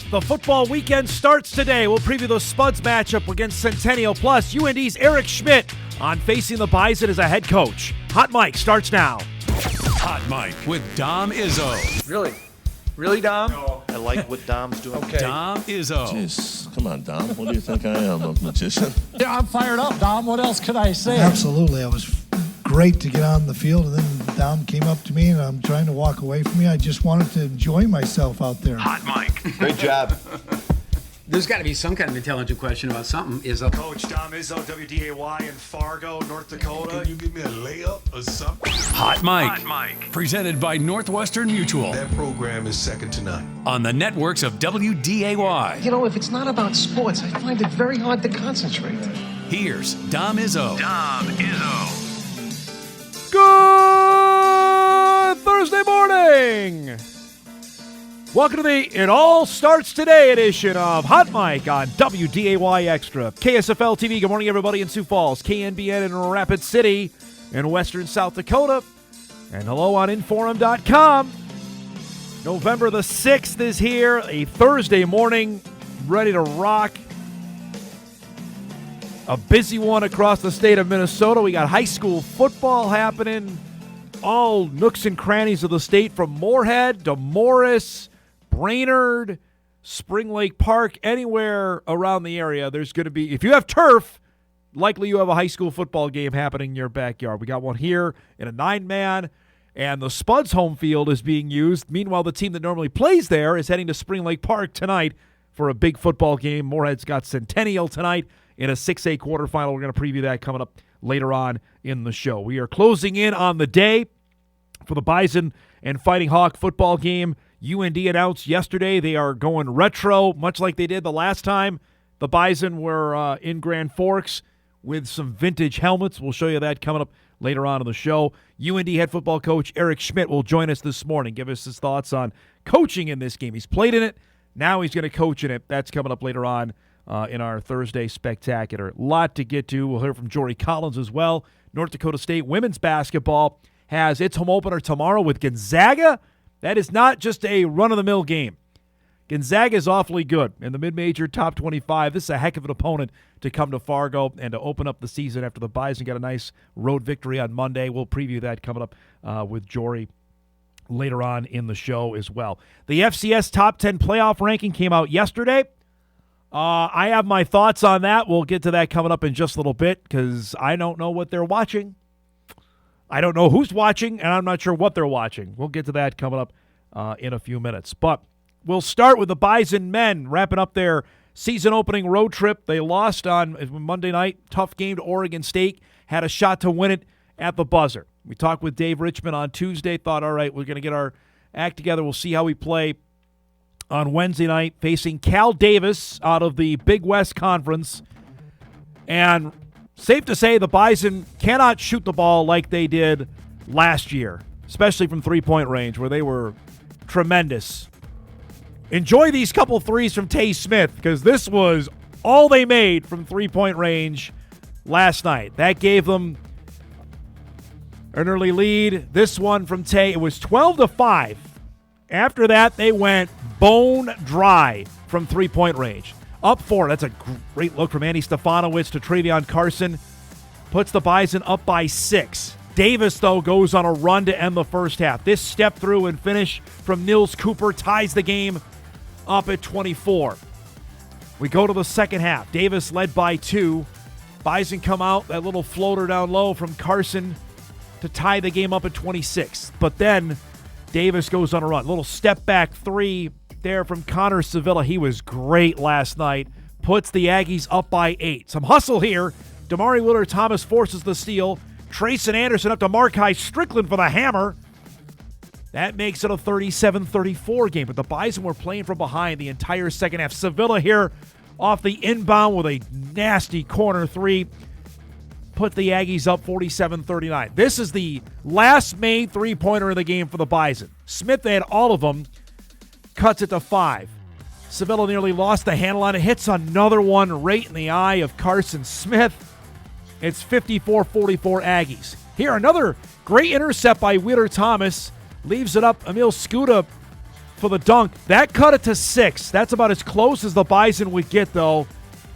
The football weekend starts today. We'll preview the Spuds matchup against Centennial, plus UND's Eric Schmidt on facing the Bison as a head coach. Hot Mike starts now. Hot Mike with Dom Izzo. Really? Really, Dom? No. I like what Dom's doing. Okay. Dom Izzo. Jeez, come on, Dom. What do you think I am, a magician? Yeah, I'm fired up, Dom. What else could I say? Absolutely. It was great to get on the field, and then Dom came up to me, and I'm trying to walk away from me. I just wanted to enjoy myself out there. Hot Mike. Great job. There's got to be some kind of intelligent question about something. Coach Dom Izzo, WDAY in Fargo, North Dakota. Can you give me a layup or something? Hot Mike. Presented by Northwestern Mutual. That program is second to none. On the networks of WDAY. You know, if it's not about sports, I find it very hard to concentrate. Here's Dom Izzo. Good Thursday morning. Welcome to the It All Starts Today edition of Hot Mike on WDAY Extra. KSFL TV, good morning everybody in Sioux Falls, KNBN in Rapid City in western South Dakota, and hello on Inforum.com. November the 6th is here, a Thursday morning, ready to rock. A busy one across the state of Minnesota. We got high school football happening, all nooks and crannies of the state, from Moorhead to Morris, Brainerd, Spring Lake Park, anywhere around the area. There's going to be, if you have turf, likely you have a high school football game happening in your backyard. We got one here in a 9-man, and the Spuds home field is being used. Meanwhile, the team that normally plays there is heading to Spring Lake Park tonight for a big football game. Moorhead's got Centennial tonight in a 6A quarterfinal. We're going to preview that coming up later on in the show. We are closing in on the day for the Bison and Fighting Hawk football game. UND announced yesterday they are going retro, much like they did the last time the Bison were in Grand Forks, with some vintage helmets. We'll show you that coming up later on in the show. UND head football coach Eric Schmidt will join us this morning, give us his thoughts on coaching in this game. He's played in it. Now he's going to coach in it. That's coming up later on in our Thursday Spectacular. Lot to get to. We'll hear from Jory Collins as well. North Dakota State women's basketball has its home opener tomorrow with Gonzaga. That is not just a run-of-the-mill game. Gonzaga is awfully good in the mid-major top 25. This is a heck of an opponent to come to Fargo and to open up the season after the Bison got a nice road victory on Monday. We'll preview that coming up with Jory later on in the show as well. The FCS top 10 playoff ranking came out yesterday. I have my thoughts on that. We'll get to that coming up in just a little bit because I don't know what they're watching. I don't know who's watching, and I'm not sure what they're watching. We'll get to that coming up in a few minutes. But we'll start with the Bison men wrapping up their season-opening road trip. They lost on Monday night. Tough game to Oregon State. Had a shot to win it at the buzzer. We talked with Dave Richmond on Tuesday. Thought, all right, we're going to get our act together. We'll see how we play on Wednesday night, facing Cal Davis out of the Big West Conference. And safe to say the Bison cannot shoot the ball like they did last year, especially from three-point range where they were tremendous. Enjoy these couple threes from Tay Smith because this was all they made from three-point range last night. That gave them an early lead. This one from Tay, it was 12-5. After that, they went bone dry from three-point range. Up 4. That's a great look from Andy Stefanowicz to Travion Carson. Puts the Bison up by 6. Davis, though, goes on a run to end the first half. This step through and finish from Nils Cooper ties the game up at 24. We go to the second half. Davis led by 2. Bison come out, that little floater down low from Carson to tie the game up at 26. But then Davis goes on a run. Little step back 3 there from Connor Sevilla. He was great last night. Puts the Aggies up by 8. Some hustle here. Damari Willard-Thomas forces the steal. Trayson Anderson up to Markai Strickland for the hammer. That makes it a 37-34 game. But the Bison were playing from behind the entire second half. Sevilla here off the inbound with a nasty corner 3. Put the Aggies up 47-39. This is the last made three-pointer of the game for the Bison. Smith had all of them. Cuts it to 5. Sevilla nearly lost the handle on it. Hits another one right in the eye of Carson Smith. It's 54-44 Aggies. Here, another great intercept by Wheeler Thomas. Leaves it up. Emil Skuta for the dunk. That cut it to 6. That's about as close as the Bison would get, though,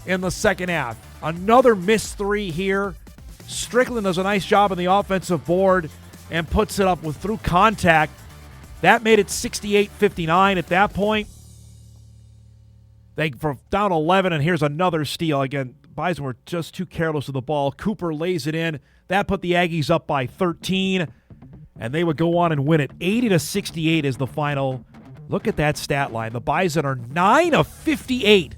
in the second half. Another missed 3 here. Strickland does a nice job on the offensive board and puts it up through contact. That made it 68-59 at that point. They were down 11, and here's another steal. Again, Bison were just too careless with the ball. Cooper lays it in. That put the Aggies up by 13, and they would go on and win it. 80-68 is the final. Look at that stat line. The Bison are 9 of 58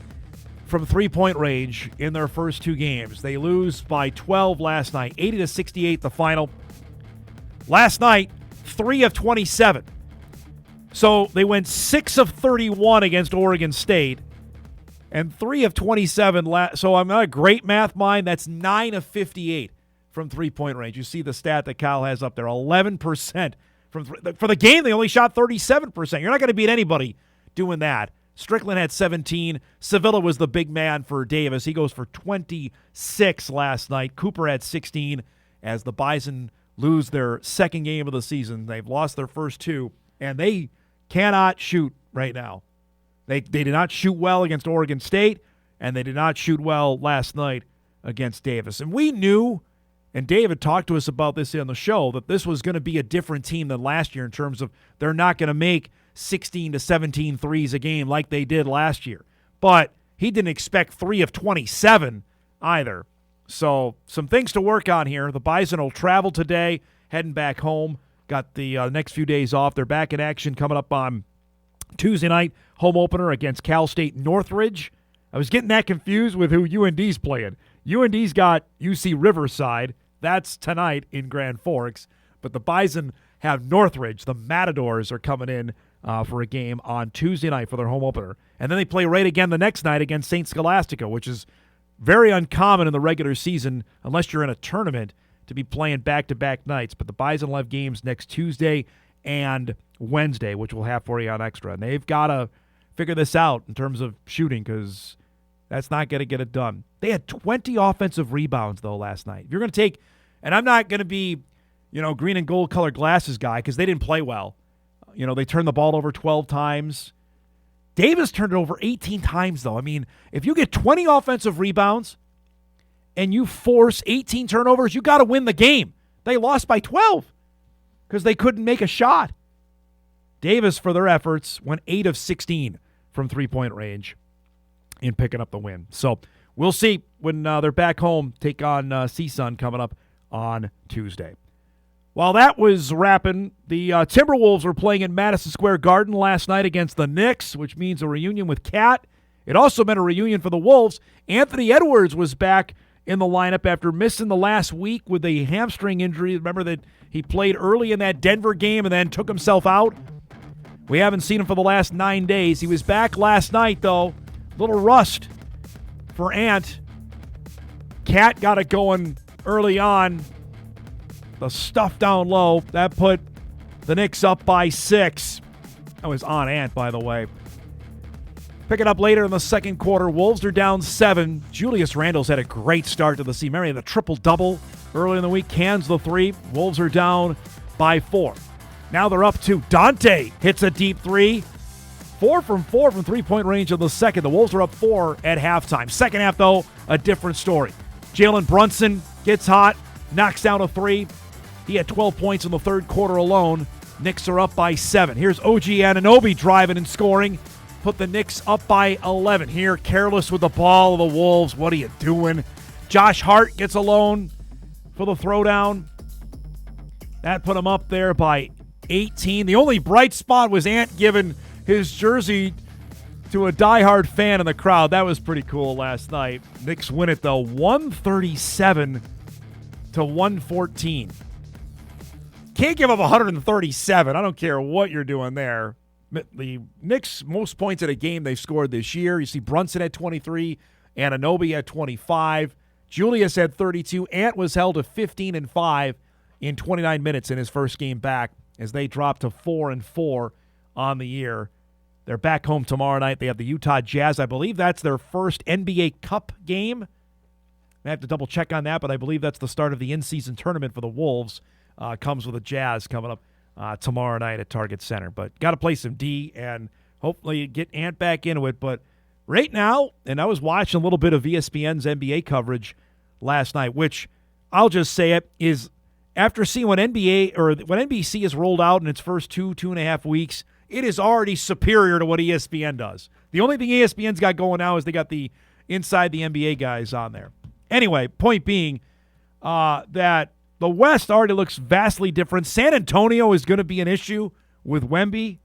from three-point range in their first 2 games. They lose by 12 last night. 80-68 the final. Last night, 3 of 27. So they went 6 of 31 against Oregon State and 3 of 27. So I'm not a great math mind. That's 9 of 58 from three-point range. You see the stat that Kyle has up there, 11% from for the game. They only shot 37%. You're not going to beat anybody doing that. Strickland had 17. Sevilla was the big man for Davis. He goes for 26 last night. Cooper had 16 as the Bison lose their second game of the season. They've lost their first 2, and they cannot shoot right now. They did not shoot well against Oregon State, and they did not shoot well last night against Davis. And we knew, and David talked to us about this on the show, that this was going to be a different team than last year in terms of they're not going to make 16 to 17 threes a game like they did last year. But he didn't expect 3 of 27 either. So some things to work on here. The Bison will travel today, heading back home. Got the next few days off. They're back in action coming up on Tuesday night, home opener against Cal State Northridge. I was getting that confused with who UND's playing. UND's got UC Riverside. That's tonight in Grand Forks. But the Bison have Northridge. The Matadors are coming in for a game on Tuesday night for their home opener. And then they play right again the next night against St. Scholastica, which is very uncommon in the regular season unless you're in a tournament to be playing back-to-back nights. But the Bison will have games next Tuesday and Wednesday, which we'll have for you on Extra. And they've got to figure this out in terms of shooting because that's not going to get it done. They had 20 offensive rebounds, though, last night. If you're going to take – and I'm not going to be, green and gold colored glasses guy because they didn't play well. They turned the ball over 12 times. Davis turned it over 18 times, though. I mean, if you get 20 offensive rebounds and you force 18 turnovers, you got to win the game. They lost by 12 because they couldn't make a shot. Davis, for their efforts, went 8 of 16 from three-point range in picking up the win. So we'll see when they're back home, take on CSUN coming up on Tuesday. While that was wrapping, the Timberwolves were playing in Madison Square Garden last night against the Knicks, which means a reunion with Cat. It also meant a reunion for the Wolves. Anthony Edwards was back in the lineup after missing the last week with a hamstring injury. Remember that he played early in that Denver game and then took himself out? We haven't seen him for the last 9 days. He was back last night, though. Little rust for Ant. Cat got it going early on. The stuff down low, that put the Knicks up by 6. That was on Ant, by the way. Pick it up later in the second quarter. Wolves are down 7. Julius Randle's had a great start to the season. Remember, the triple-double early in the week. Cans the 3. Wolves are down by 4. Now they're up 2. Dante hits a deep 3. 4 from three-point range in the second. The Wolves are up 4 at halftime. Second half, though, a different story. Jalen Brunson gets hot, knocks down a 3. He had 12 points in the third quarter alone. Knicks are up by 7. Here's OG Anunoby driving and scoring. Put the Knicks up by 11. Here, careless with the ball of the Wolves. What are you doing? Josh Hart gets alone for the throwdown. That put him up there by 18. The only bright spot was Ant giving his jersey to a diehard fan in the crowd. That was pretty cool last night. Knicks win it, though, 137 to 114. Can't give up 137. I don't care what you're doing there. The Knicks, most points in a game they've scored this year. You see Brunson had 23, Anunoby had 25, Julius had 32. Ant was held to 15-5 in 29 minutes in his first game back as they dropped to 4-4 on the year. They're back home tomorrow night. They have the Utah Jazz. I believe that's their first NBA Cup game. I have to double check on that, but I believe that's the start of the in-season tournament for the Wolves. Comes with the Jazz coming up tomorrow night at Target Center. But got to play some D and hopefully get Ant back into it. But right now, and I was watching a little bit of ESPN's NBA coverage last night, which I'll just say it is after seeing what NBC has rolled out in its first 2.5 weeks, it is already superior to what ESPN does. The only thing ESPN's got going now is they got the inside the NBA guys on there. Anyway, point being that the West already looks vastly different. San Antonio is going to be an issue with Wemby.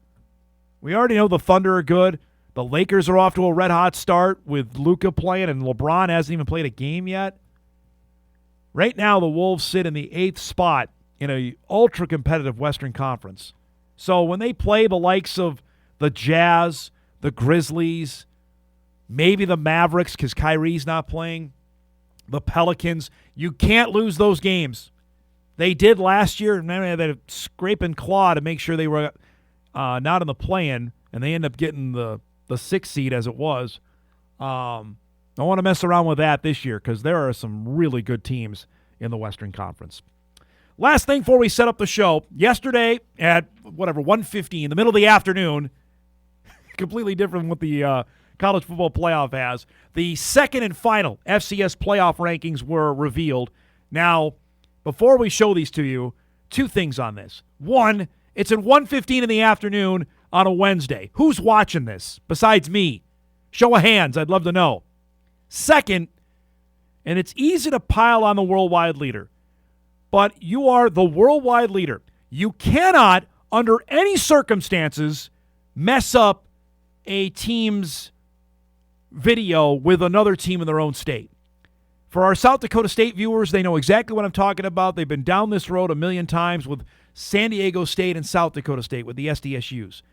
We already know the Thunder are good. The Lakers are off to a red-hot start with Luka playing, and LeBron hasn't even played a game yet. Right now, the Wolves sit in the 8th spot in a ultra-competitive Western Conference. So when they play the likes of the Jazz, the Grizzlies, maybe the Mavericks because Kyrie's not playing, the Pelicans, you can't lose those games. They did last year, and they had a scraping claw to make sure they were not in the play-in, and they end up getting the 6th seed as it was. Don't want to mess around with that this year because there are some really good teams in the Western Conference. Last thing before we set up the show, yesterday at 1:15, in the middle of the afternoon, completely different than what the college football playoff has, the second and final FCS playoff rankings were revealed. Now, before we show these to you, 2 things on this. One, it's at 1:15 in the afternoon on a Wednesday. Who's watching this besides me? Show of hands, I'd love to know. Second, and it's easy to pile on the worldwide leader, but you are the worldwide leader. You cannot, under any circumstances, mess up a team's video with another team in their own state. For our South Dakota State viewers, they know exactly what I'm talking about. They've been down this road a million times with San Diego State and South Dakota State with the SDSUs.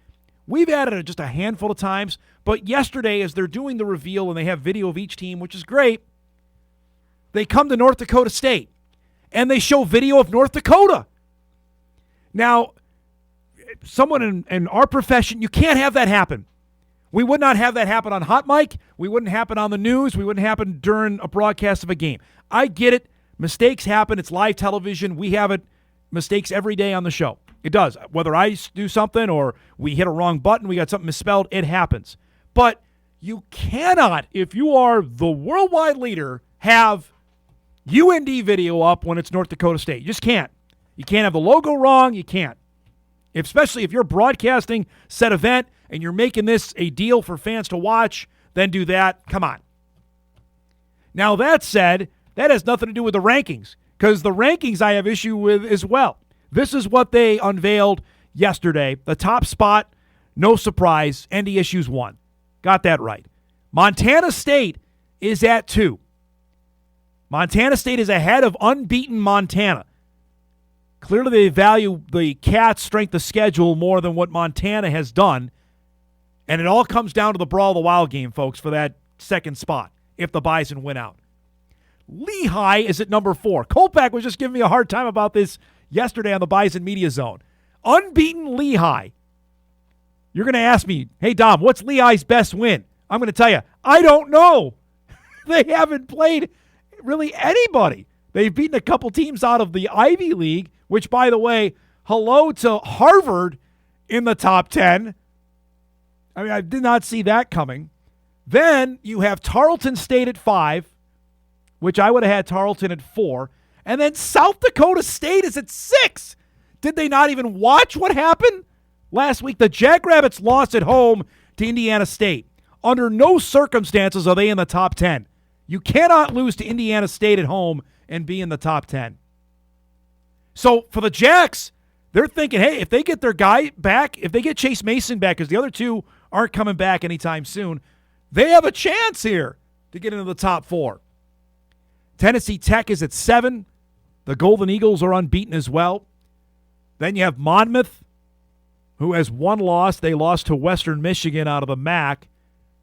We've added it just a handful of times, but yesterday as they're doing the reveal and they have video of each team, which is great, they come to North Dakota State and they show video of North Dakota. Now, someone in our profession, you can't have that happen. We would not have that happen on Hot Mic. We wouldn't happen on the news. We wouldn't happen during a broadcast of a game. I get it. Mistakes happen. It's live television. We have mistakes every day on the show. It does. Whether I do something or we hit a wrong button, we got something misspelled, it happens. But you cannot, if you are the worldwide leader, have UND video up when it's North Dakota State. You just can't. You can't have the logo wrong. You can't. Especially if you're broadcasting said event and you're making this a deal for fans to watch, then do that. Come on. Now, that said, that has nothing to do with the rankings, because the rankings I have issue with as well. This is what they unveiled yesterday. The top spot, no surprise, NDSU's 1. Got that right. Montana State is at 2. Montana State is ahead of unbeaten Montana. Clearly they value the Cats' strength of schedule more than what Montana has done. And it all comes down to the Brawl of the Wild game, folks, for that second spot, if the Bison win out. Lehigh is at number 4. Kolpak was just giving me a hard time about this yesterday on the Bison Media Zone. Unbeaten Lehigh. You're going to ask me, hey, Dom, what's Lehigh's best win? I'm going to tell you, I don't know. They haven't played really anybody. They've beaten a couple teams out of the Ivy League, which, by the way, hello to Harvard in the top 10. I mean, I did not see that coming. Then you have Tarleton State at 5, which I would have had Tarleton at 4. And then South Dakota State is at 6. Did they not even watch what happened last week? The Jackrabbits lost at home to Indiana State. Under no circumstances are they in the top 10. You cannot lose to Indiana State at home and be in the top 10. So for the Jacks, they're thinking, hey, if they get their guy back, if they get Chase Mason back, because the other two aren't coming back anytime soon, they have a chance here to get into the top 4. Tennessee Tech is at 7. The Golden Eagles are unbeaten as well. Then you have Monmouth, who has 1 loss. They lost to Western Michigan out of the MAC.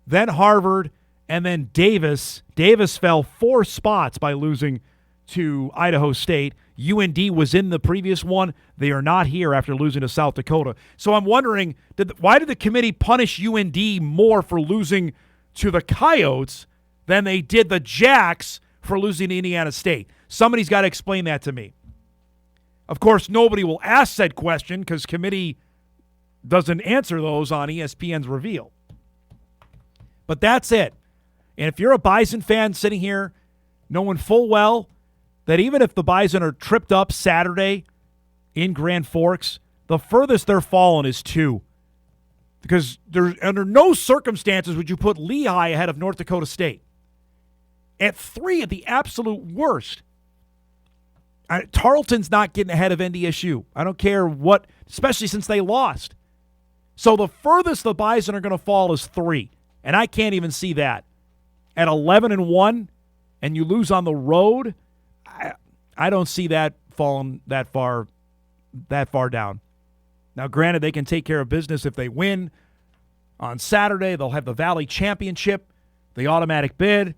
Then Harvard, and then Davis. Davis fell 4 spots by losing to Idaho State. UND was in the previous one. They are not here after losing to South Dakota. So I'm wondering, why did the committee punish UND more for losing to the Coyotes than they did the Jacks for losing to Indiana State? Somebody's got to explain that to me. Of course, nobody will ask said question because committee doesn't answer those on ESPN's Reveal. But that's it. And if you're a Bison fan sitting here knowing full well that even if the Bison are tripped up Saturday in Grand Forks, the furthest they're fallen is 2. Because under no circumstances would you put Lehigh ahead of North Dakota State. At 3 at the absolute worst. Tarleton's not getting ahead of NDSU. I don't care what, especially since they lost. So the furthest the Bison are going to fall is 3. And I can't even see that. At 11-1, and you lose on the road, I don't see that falling that far down. Now, granted, they can take care of business if they win. On Saturday, they'll have the Valley Championship, the automatic bid.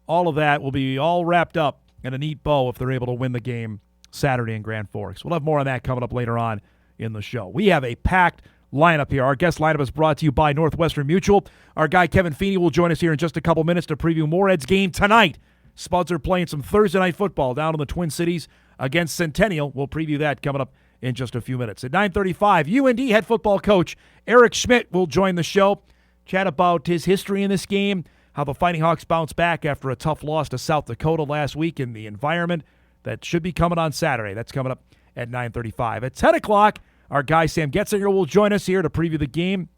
All of that will be all wrapped up in a neat bow if they're able to win the game Saturday in Grand Forks. We'll have more on that coming up later on in the show. We have a packed lineup here. Our guest lineup is brought to you by Northwestern Mutual. Our guy Kevin Feeney will join us here in just a couple minutes to preview Moorhead's game tonight. Spuds are playing some Thursday night football down in the Twin Cities against Centennial. We'll preview that coming up in just a few minutes. At 9:35, UND head football coach Eric Schmidt will join the show, chat about his history in this game, how the Fighting Hawks bounce back after a tough loss to South Dakota last week in the environment that should be coming on Saturday. That's coming up at 9:35. At 10 o'clock, our guy Sam Goetzinger will join us here to preview the game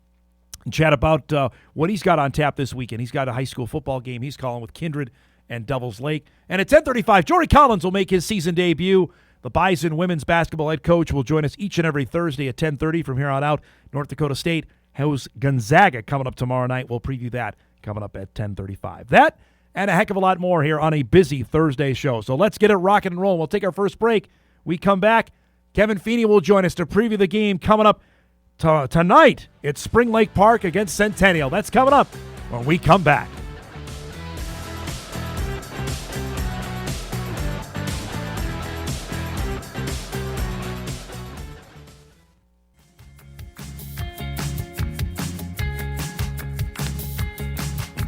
and chat about what he's got on tap this weekend. He's got a high school football game he's calling with Kindred and Devils Lake. And at 10:35, Jory Collins will make his season debut. The Bison women's basketball head coach will join us each and every Thursday at 10:30 from here on out. North Dakota State has Gonzaga coming up tomorrow night. We'll preview that coming up at 10:35. That and a heck of a lot more here on a busy Thursday show. So let's get it rocking and rolling. We'll take our first break. We come back. Kevin Feeney will join us to preview the game coming up tonight at Spring Lake Park against Centennial. That's coming up when we come back.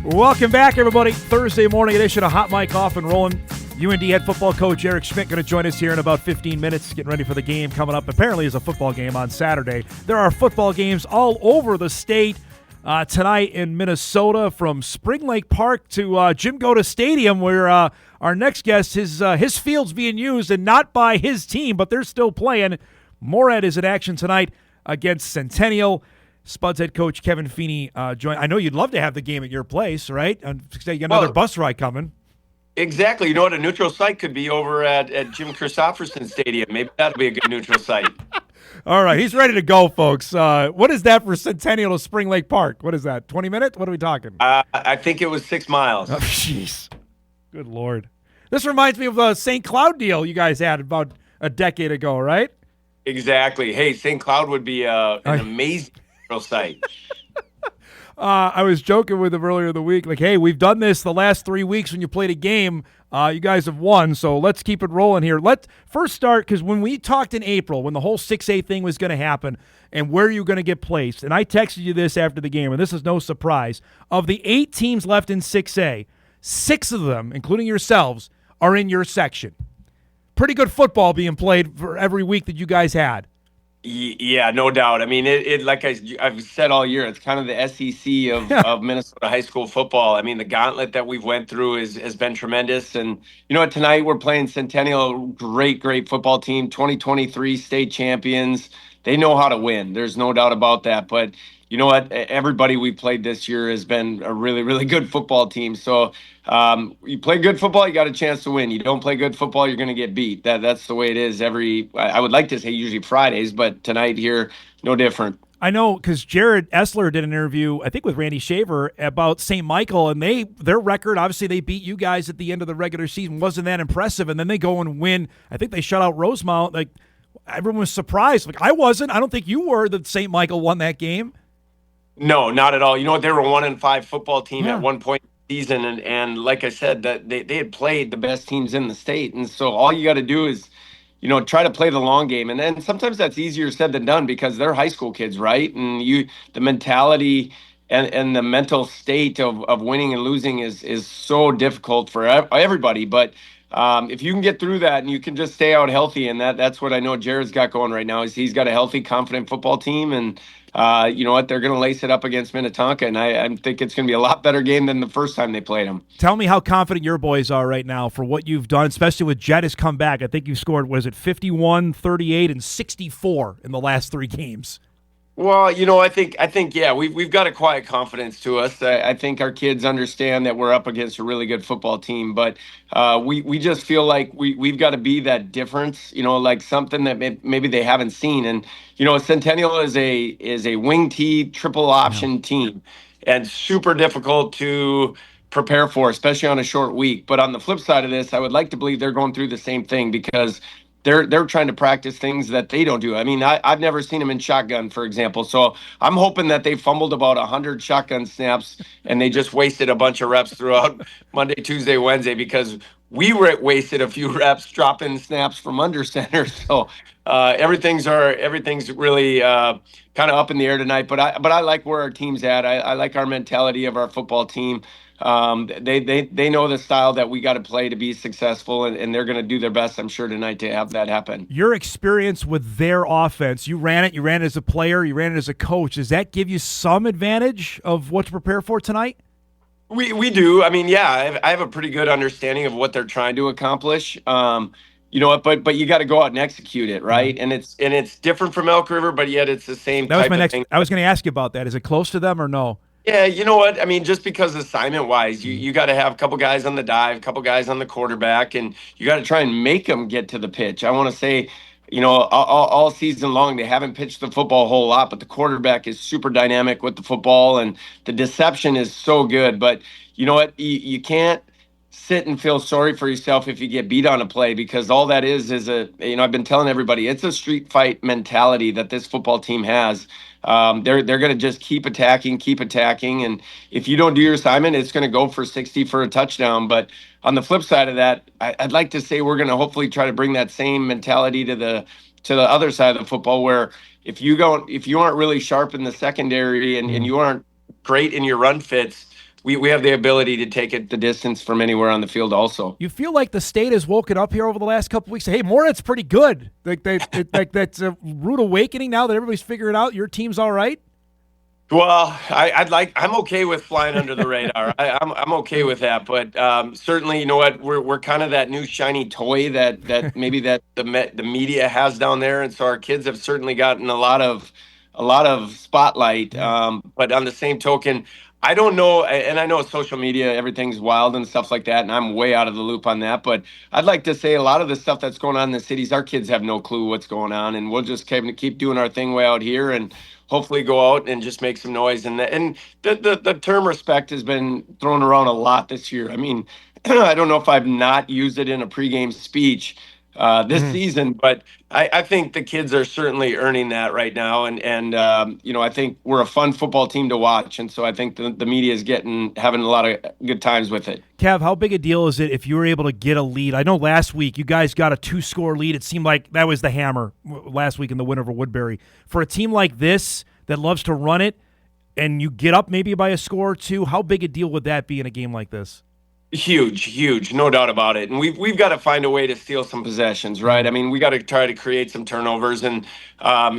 Welcome back, everybody. Thursday morning edition of Hot Mic off and rolling. UND head football coach Eric Schmidt going to join us here in about 15 minutes, getting ready for the game coming up. Apparently, is a football game on Saturday. There are football games all over the state tonight in Minnesota, from Spring Lake Park to Jim Goda Stadium, where our next guest, his field's being used, and not by his team, but they're still playing. Moorhead is in action tonight against Centennial. Spuds head coach Kevin Feeney joined. I know you'd love to have the game at your place, right? And you got another bus ride coming. Exactly. You know what? A neutral site could be over at Jim Christopherson Stadium. Maybe that'll be a good neutral site. All right. He's ready to go, folks. What is that for Centennial to Spring Lake Park? What is that, 20 minutes? What are we talking? I think it was 6 miles. Oh, jeez. Good Lord. This reminds me of the St. Cloud deal you guys had about a decade ago, right? Exactly. Hey, St. Cloud would be an amazing site. I was joking with him earlier in the week, like, hey, we've done this the last 3 weeks when you played a game. You guys have won, so let's keep it rolling here. Let's first start, because when we talked in April, when the whole 6A thing was going to happen and where you're going to get placed, and I texted you this after the game, and this is no surprise, of the 8 teams left in 6A, 6 of them, including yourselves, are in your section. Pretty good football being played for every week that you guys had. Yeah, no doubt. I mean, it like I've said all year, it's kind of the SEC of Minnesota high school football. I mean, the gauntlet that we've went through has been tremendous. And you know what? Tonight we're playing Centennial, great football team, 2023 state champions. They know how to win. There's no doubt about that. But you know what? Everybody we played this year has been a really, really good football team. So you play good football, you got a chance to win. You don't play good football, you're going to get beat. That's the way it is I would like to say usually Fridays, but tonight here, no different. I know, because Jared Essler did an interview, I think with Randy Shaver, about St. Michael, and their record, obviously they beat you guys at the end of the regular season, wasn't that impressive, and then they go and win. I think they shut out Rosemount. Like, everyone was surprised. Like, I wasn't. I don't think you were, that St. Michael won that game. No, not at all. You know what? They were a 1-5 football team at one point in the season, and like I said, that they had played the best teams in the state, and so all you got to do is, you know, try to play the long game, and then sometimes that's easier said than done because they're high school kids, right? And the mentality and the mental state of winning and losing is so difficult for everybody, but if you can get through that and you can just stay out healthy, and that's what I know Jared's got going right now, is he's got a healthy, confident football team, and you know what, they're going to lace it up against Minnetonka, and I think it's going to be a lot better game than the first time they played them. Tell me how confident your boys are right now for what you've done, especially with Jet has come back. I think you scored, what is it, 51, 38, and 64 in the last 3 games. Well, you know, I think yeah, we've got a quiet confidence to us. I think our kids understand that we're up against a really good football team, but we just feel like we've got to be that difference, you know, like something that maybe they haven't seen. And you know, Centennial is a wing T triple option team, and super difficult to prepare for, especially on a short week. But on the flip side of this, I would like to believe they're going through the same thing, because they're trying to practice things that they don't do. I mean, I've never seen them in shotgun, for example. So I'm hoping that they fumbled about 100 shotgun snaps and they just wasted a bunch of reps throughout Monday, Tuesday, Wednesday, because we wasted a few reps dropping snaps from under center. So everything's really kind of up in the air tonight. But I like where our team's at. I like our mentality of our football team. They know the style that we got to play to be successful, and they're going to do their best, I'm sure, tonight to have that happen. Your experience with their offense, you ran it as a player, you ran it as a coach. Does that give you some advantage of what to prepare for tonight? We do. I mean, yeah, I have a pretty good understanding of what they're trying to accomplish. You know what, but you got to go out and execute it, right? And it's different from Elk River, but yet it's the same That was type my of next thing. I was going to ask you about that. Is it close to them or no? Yeah, you know what? I mean, just because assignment-wise, you got to have a couple guys on the dive, a couple guys on the quarterback, and you got to try and make them get to the pitch. I want to say, you know, all season long, they haven't pitched the football a whole lot, but the quarterback is super dynamic with the football, and the deception is so good. But you know what? You can't sit and feel sorry for yourself if you get beat on a play, because all that is I've been telling everybody, it's a street fight mentality that this football team has. They're going to just keep attacking, and if you don't do your assignment, it's going to go for 60 for a touchdown. But on the flip side of that, I'd like to say we're going to hopefully try to bring that same mentality to the other side of the football, where if you aren't really sharp in the secondary and you aren't great in your run fits, we have the ability to take it the distance from anywhere on the field also. You feel like the state has woken up here over the last couple of weeks. Hey, Moorhead's pretty good. Like that's a rude awakening now that everybody's figuring out your team's all right? Well, I'm okay with flying under the radar. I'm okay with that, but certainly, you know what, we're kind of that new shiny toy that maybe that the media has down there, and so our kids have certainly gotten a lot of spotlight. But on the same token, I don't know, and I know social media, everything's wild and stuff like that, and I'm way out of the loop on that, but I'd like to say a lot of the stuff that's going on in the cities, our kids have no clue what's going on, and we'll just keep doing our thing way out here and hopefully go out and just make some noise. And the term respect has been thrown around a lot this year. I mean, I don't know if I've not used it in a pregame speech this season, but I think the kids are certainly earning that right now, and you know, I think we're a fun football team to watch, and so I think the media is having a lot of good times with it. Kev, how big a deal is it if you were able to get a lead? I know last week you guys got a 2-score lead. It seemed like that was the hammer last week in the win over Woodbury. For a team like this that loves to run it, and you get up maybe by a score or two, how big a deal would that be in a game like this? Huge, no doubt about it. And we've got to find a way to steal some possessions, right? I mean, we got to try to create some turnovers, and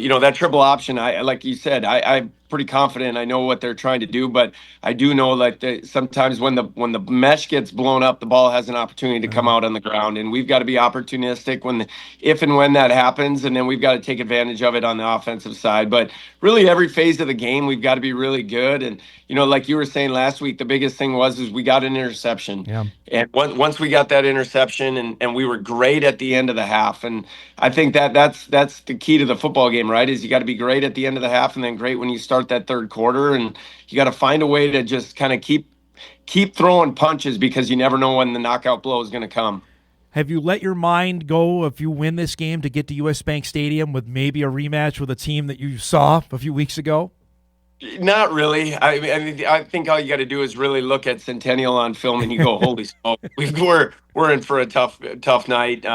you know, that triple option. Like you said, I'm pretty confident. I know what they're trying to do, but I do know that sometimes when the mesh gets blown up, the ball has an opportunity to come out on the ground, and we've got to be opportunistic if and when that happens, and then we've got to take advantage of it on the offensive side. But really, every phase of the game, we've got to be really good. And you know, like you were saying last week, the biggest thing was we got an interception. Yeah. And once we got that interception, and we were great at the end of the half, and I think that's the key to the football game, right? Is you got to be great at the end of the half, and then great when you start that third quarter, and you got to find a way to just kind of keep throwing punches, because you never know when the knockout blow is going to come. Have you let your mind go if you win this game to get to U.S. Bank Stadium with maybe a rematch with a team that you saw a few weeks ago? Not really. I mean, I think all you got to do is really look at Centennial on film, and you go, "Holy smoke, we're in for a tough night."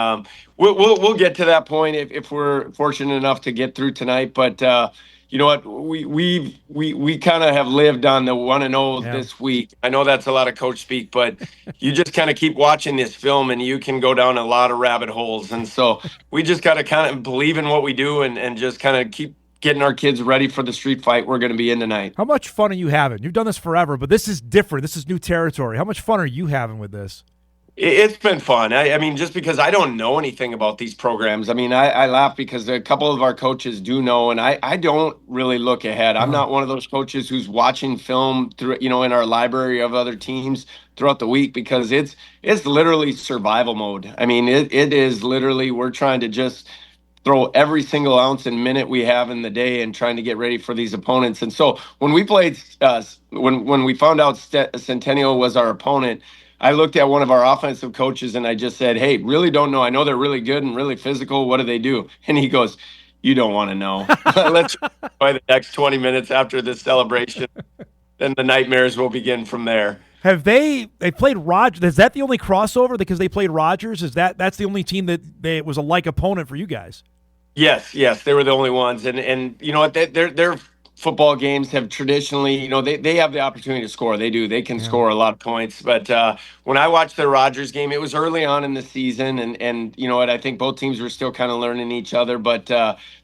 We'll get to that point if we're fortunate enough to get through tonight. But you know what, we kind of have lived on the 1-0 this week. I know that's a lot of coach speak, but you just kind of keep watching this film and you can go down a lot of rabbit holes. And so we just got to kind of believe in what we do and just kind of keep getting our kids ready for the street fight we're going to be in tonight. How much fun are you having? You've done this forever, but this is different. This is new territory. How much fun are you having with this? It's been fun. I mean, just because I don't know anything about these programs. I mean, I laugh because a couple of our coaches do know, and I don't really look ahead. I'm not one of those coaches who's watching film through, in our library of other teams throughout the week, because it's literally survival mode. I mean, it is literally, we're trying to just throw every single ounce and minute we have in the day and trying to get ready for these opponents. And so when we played, when we found out Centennial was our opponent, I looked at one of our offensive coaches and I just said, hey, really don't know. I know they're really good and really physical. What do they do? And he goes, you don't want to know. Let's enjoy the next 20 minutes after this celebration. Then the nightmares will begin from there. Have they played Rogers? Is that the only crossover because they played Rogers? That's the only team that was a like opponent for you guys? Yes, they were the only ones. And you know what, their football games have traditionally, they have the opportunity to score. They do. They can score a lot of points. But when I watched the Rogers game, it was early on in the season. And you know what, I think both teams were still kind of learning each other. But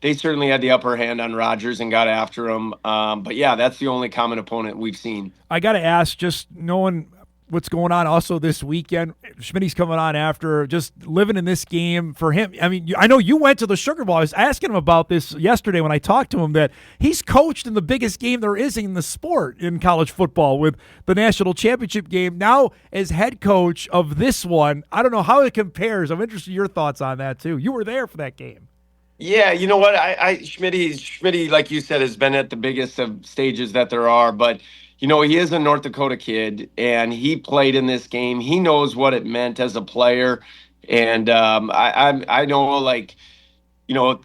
they certainly had the upper hand on Rogers and got after them. But, yeah, that's the only common opponent we've seen. I got to ask, just knowing what's going on also this weekend, Schmidt's coming on after, just living in this game for him. I mean, I know you went to the Sugar Bowl. I was asking him about this yesterday when I talked to him, that he's coached in the biggest game there is in the sport in college football with the national championship game. Now as head coach of this one, I don't know how it compares. I'm interested in your thoughts on that too. You were there for that game. Yeah, you know what? Schmidt, like you said, has been at the biggest of stages that there are, but he is a North Dakota kid, and he played in this game. He knows what it meant as a player, and I know,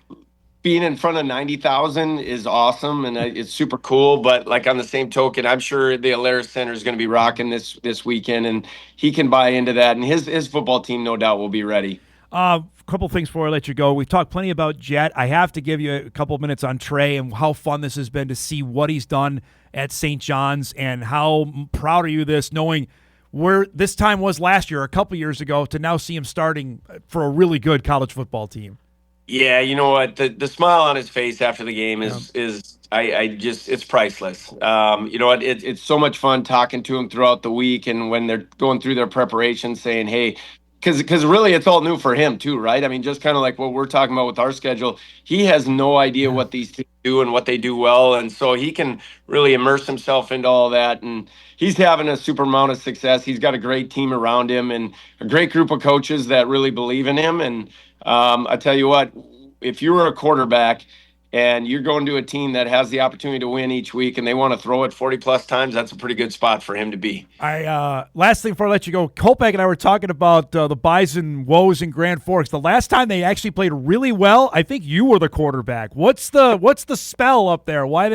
being in front of 90,000 is awesome, and it's super cool. But on the same token, I'm sure the Alaris Center is going to be rocking this weekend, and he can buy into that, and his football team, no doubt, will be ready. Couple things before I let you go. We've talked plenty about Jet. I have to give you a couple minutes on Trey and how fun this has been to see what he's done at St. John's, and how proud are you of this, knowing where this time was last year, a couple years ago, to now see him starting for a really good college football team. Yeah, you know what? The smile on his face after the game is it's priceless. You know what? It's so much fun talking to him throughout the week, and when they're going through their preparation, saying, hey, because really it's all new for him too, right? I mean, just kind of like what we're talking about with our schedule. He has no idea what these teams do and what they do well, and so he can really immerse himself into all that, and he's having a super amount of success. He's got a great team around him and a great group of coaches that really believe in him. And I tell you what, if you were a quarterback and you're going to a team that has the opportunity to win each week and they want to throw it 40-plus times, that's a pretty good spot for him to be. Last thing before I let you go, Kolpak and I were talking about the Bison woes in Grand Forks. The last time they actually played really well, I think you were the quarterback. What's the spell up there? Why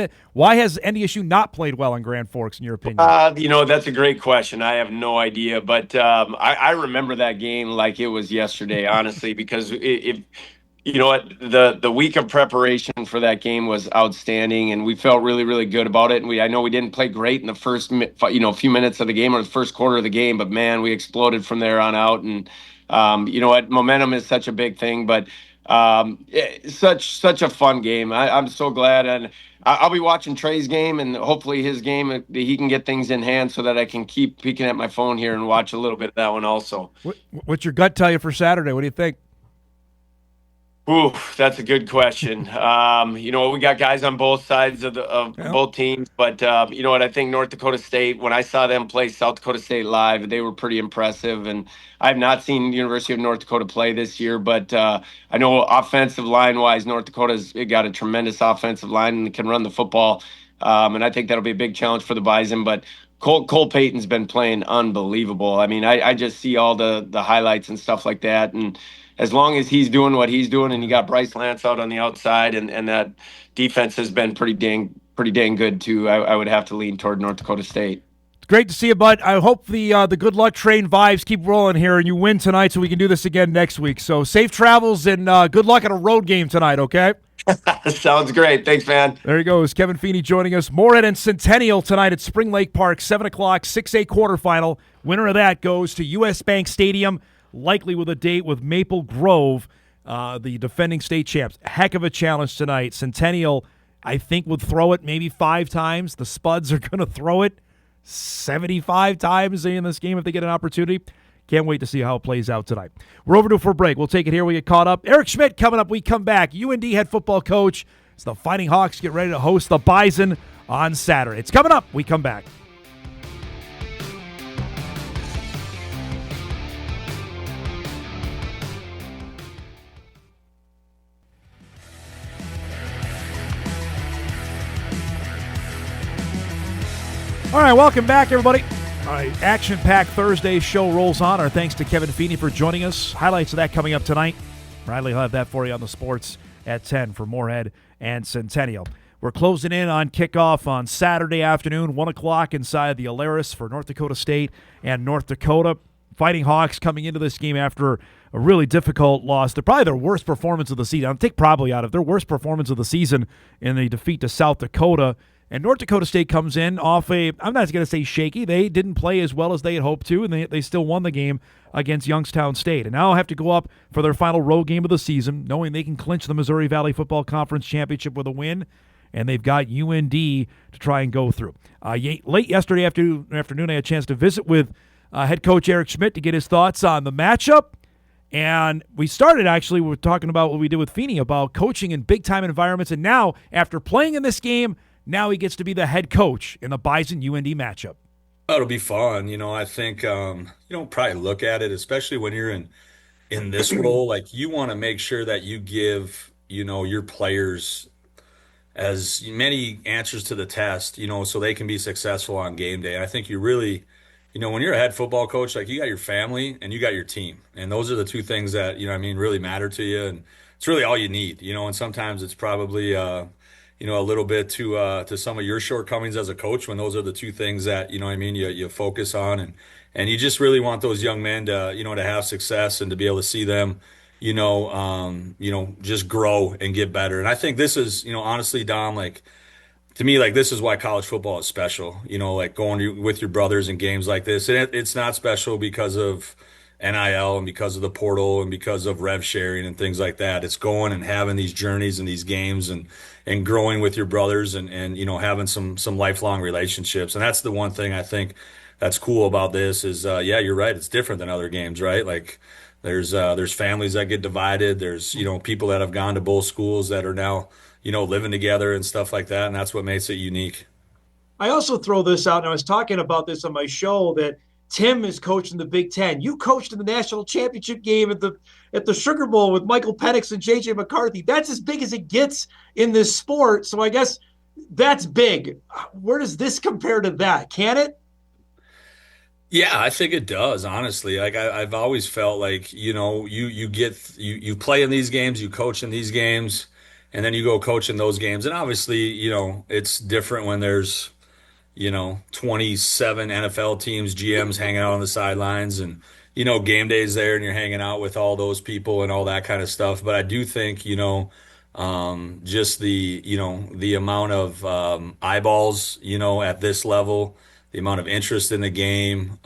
has NDSU not played well in Grand Forks, in your opinion? That's a great question. I have no idea, but I remember that game like it was yesterday, honestly, because you know what, the week of preparation for that game was outstanding, and we felt really, really good about it. And I know we didn't play great in the first few minutes of the game or the first quarter of the game, but man, we exploded from there on out. And you know what, momentum is such a big thing, but such a fun game. I'm so glad, and I'll be watching Trey's game, and hopefully his game, he can get things in hand so that I can keep peeking at my phone here and watch a little bit of that one also. What's your gut tell you for Saturday? What do you think? Ooh, that's a good question. We got guys on both sides of both teams, but you know what? I think North Dakota State, when I saw them play South Dakota State live, they were pretty impressive. And I've not seen the University of North Dakota play this year, but I know offensive line-wise, North Dakota's got a tremendous offensive line and can run the football. And I think that'll be a big challenge for the Bison. But Cole Payton's been playing unbelievable. I mean, I just see all the highlights and stuff like that, and as long as he's doing what he's doing, and you got Bryce Lance out on the outside, and that defense has been pretty dang good too, I would have to lean toward North Dakota State. Great to see you, bud. I hope the good luck train vibes keep rolling here and you win tonight so we can do this again next week. So safe travels and good luck at a road game tonight, okay? Sounds great. Thanks, man. There he goes. Kevin Feeney joining us. Moorhead and Centennial tonight at Spring Lake Park, 7 o'clock, 6A quarterfinal. Winner of that goes to U.S. Bank Stadium, likely with a date with Maple Grove, the defending state champs. Heck of a challenge tonight. Centennial, I think, would throw it maybe 5 times. The Spuds are going to throw it 75 times in this game if they get an opportunity. Can't wait to see how it plays out tonight. We're overdue for a break. We'll take it here. We get caught up. Eric Schmidt coming up. We come back. UND head football coach as the Fighting Hawks get ready to host the Bison on Saturday. It's coming up. We come back. All right, welcome back, everybody. All right, action-packed Thursday show rolls on. Our thanks to Kevin Feeney for joining us. Highlights of that coming up tonight. Riley will have that for you on the sports at 10 for Moorhead and Centennial. We're closing in on kickoff on Saturday afternoon, 1 o'clock inside the Alaris for North Dakota State and North Dakota. Fighting Hawks coming into this game after a really difficult loss. They're probably their worst performance of the season. I'll take probably out of their worst performance of the season in the defeat to South Dakota. And North Dakota State comes in off I'm not going to say shaky. They didn't play as well as they had hoped to, and they still won the game against Youngstown State. And now have to go up for their final road game of the season, knowing they can clinch the Missouri Valley Football Conference Championship with a win, and they've got UND to try and go through. Late yesterday afternoon, I had a chance to visit with head coach Eric Schmidt to get his thoughts on the matchup. And we started, actually, we were talking about what we did with Feeney about coaching in big-time environments. And now, after playing in this game, now he gets to be the head coach in the Bison-UND matchup. It'll be fun. I think you don't probably look at it, especially when you're in this role. Like, you want to make sure that you give, your players as many answers to the test, so they can be successful on game day. I think you really, when you're a head football coach, like, you got your family and you got your team. And those are the two things that, really matter to you. And it's really all you need, and sometimes it's probably, a little bit to some of your shortcomings as a coach when those are the two things that, you focus on. And you just really want those young men to, to have success and to be able to see them, just grow and get better. And I think this is, honestly, Dom, like, to me, like, this is why college football is special, like going with your brothers in games like this. And it's not special because of NIL and because of the portal and because of rev sharing and things like that. It's going and having these journeys and these games and growing with your brothers and having some lifelong relationships. And that's the one thing I think that's cool about this is, you're right. It's different than other games, right? Like, there's families that get divided. There's, people that have gone to both schools that are now, living together and stuff like that. And that's what makes it unique. I also throw this out, and I was talking about this on my show, that Tim is coaching the Big Ten. You coached in the national championship game at the Sugar Bowl with Michael Penix and J.J. McCarthy. That's as big as it gets in this sport. So I guess that's big. Where does this compare to that? Can it? Yeah, I think it does, honestly. Like, I've always felt like, you play in these games, you coach in these games, and then you go coach in those games. And obviously, it's different when there's 27 NFL teams, GMs hanging out on the sidelines and, game days there and you're hanging out with all those people and all that kind of stuff. But I do think, just the amount of eyeballs, at this level, the amount of interest in the game,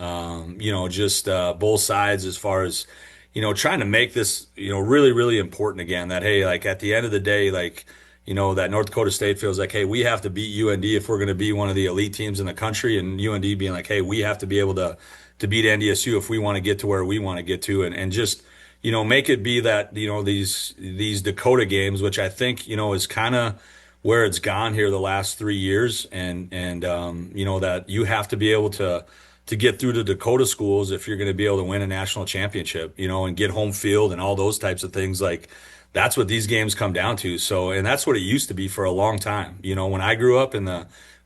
just both sides as far as, trying to make this, really, really important again, that, hey, like, at the end of the day, like, that North Dakota State feels like, hey, we have to beat UND if we're going to be one of the elite teams in the country, and UND being like, hey, we have to be able to beat NDSU if we want to get to where we want to get to, and just, make it be that, these Dakota games, which I think, is kind of where it's gone here the last 3 years, and that you have to be able to get through to Dakota schools if you're going to be able to win a national championship, and get home field and all those types of things. Like, that's what these games come down to. So, and that's what it used to be for a long time. When I grew up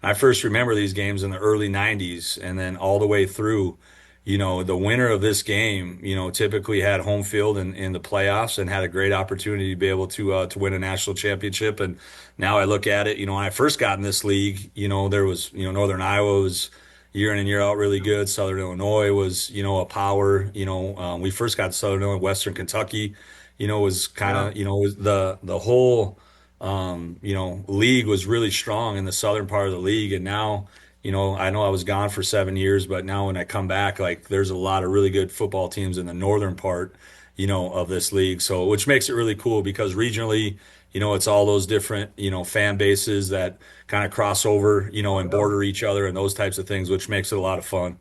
I first remember these games in the early 90s, and then all the way through, the winner of this game, typically had home field in the playoffs and had a great opportunity to be able to win a national championship. And now I look at it, when I first got in this league, there was, Northern Iowa was, year in and year out really good. Southern Illinois was, a power. We first got to Southern Illinois, Western Kentucky, was kind of, was the whole, league was really strong in the southern part of the league. And now, I know I was gone for 7 years, but now when I come back, like there's a lot of really good football teams in the northern part, of this league. So, which makes it really cool because regionally, it's all those different, fan bases that kind of cross over, and border each other and those types of things, which makes it a lot of fun.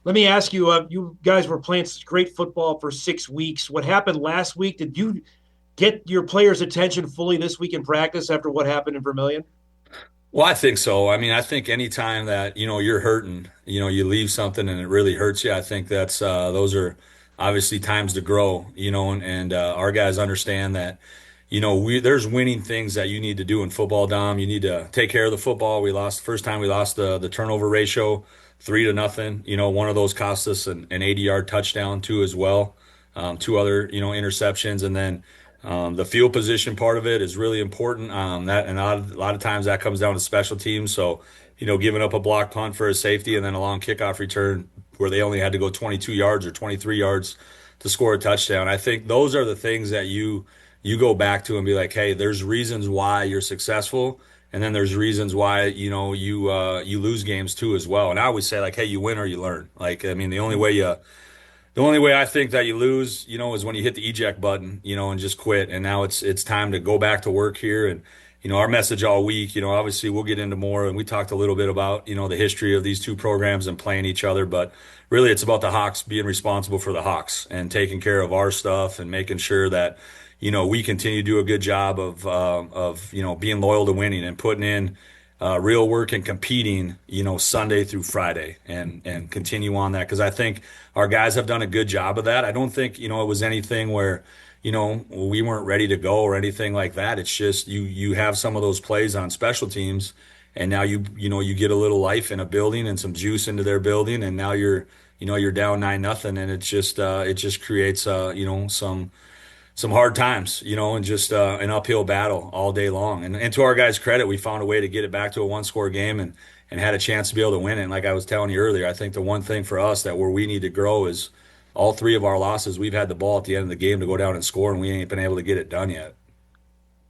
Let me ask you, you guys were playing such great football for 6 weeks. What happened last week? Did you get your players' attention fully this week in practice after what happened in Vermillion? Well, I think so. I mean, I think anytime that, you're hurting, you leave something and it really hurts you, I think that's, those are obviously times to grow, and our guys understand that, there's winning things that you need to do in football, Dom. You need to take care of the football. First time we lost the turnover ratio 3-0. One of those cost us an 80-yard touchdown too as well. Two other, interceptions. And then, the field position part of it is really important. A lot of times that comes down to special teams. So, giving up a block punt for a safety and then a long kickoff return where they only had to go 22 yards or 23 yards to score a touchdown. I think those are the things that you go back to and be like, hey, there's reasons why you're successful. And then there's reasons why, you lose games too as well. And I always say like, hey, you win or you learn. Like, I mean, the only way I think that you lose, is when you hit the eject button, and just quit. And now it's time to go back to work here. And, our message all week, obviously we'll get into more. And we talked a little bit about, the history of these two programs and playing each other. But really it's about the Hawks being responsible for the Hawks and taking care of our stuff and making sure that, we continue to do a good job of being loyal to winning and putting in real work and competing, Sunday through Friday and continue on that. Cause I think our guys have done a good job of that. I don't think, it was anything where, we weren't ready to go or anything like that. It's just, you have some of those plays on special teams and now you get a little life in a building and some juice into their building. And now you're down 9-0 and it just creates, some hard times, and just an uphill battle all day long. And to our guys' credit, we found a way to get it back to a one-score game and had a chance to be able to win it. And like I was telling you earlier, I think the one thing for us that where we need to grow is all three of our losses, we've had the ball at the end of the game to go down and score, and we ain't been able to get it done yet.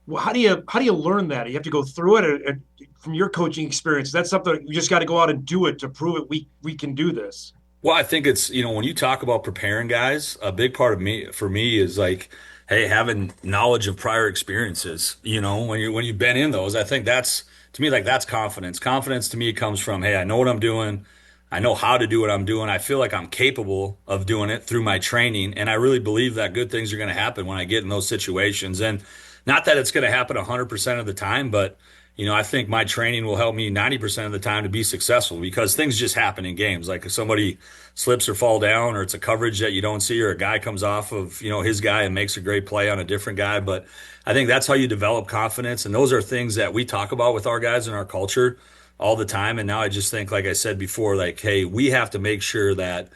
Well, how do you learn that? You have to go through it from your coaching experience. That's something you just got to go out and do it to prove it. We can do this. Well, I think it's, when you talk about preparing guys, a big part of for me is like, hey, having knowledge of prior experiences, when you've been in those, I think that's, to me, like that's confidence. Confidence to me comes from, hey, I know what I'm doing. I know how to do what I'm doing. I feel like I'm capable of doing it through my training. And I really believe that good things are going to happen when I get in those situations. And not that it's going to happen 100% of the time, but I think my training will help me 90% of the time to be successful because things just happen in games. Like if somebody slips or fall down or it's a coverage that you don't see or a guy comes off of, his guy and makes a great play on a different guy. But I think that's how you develop confidence. And those are things that we talk about with our guys in our culture all the time. And now I just think, like I said before, like, hey, we have to make sure that,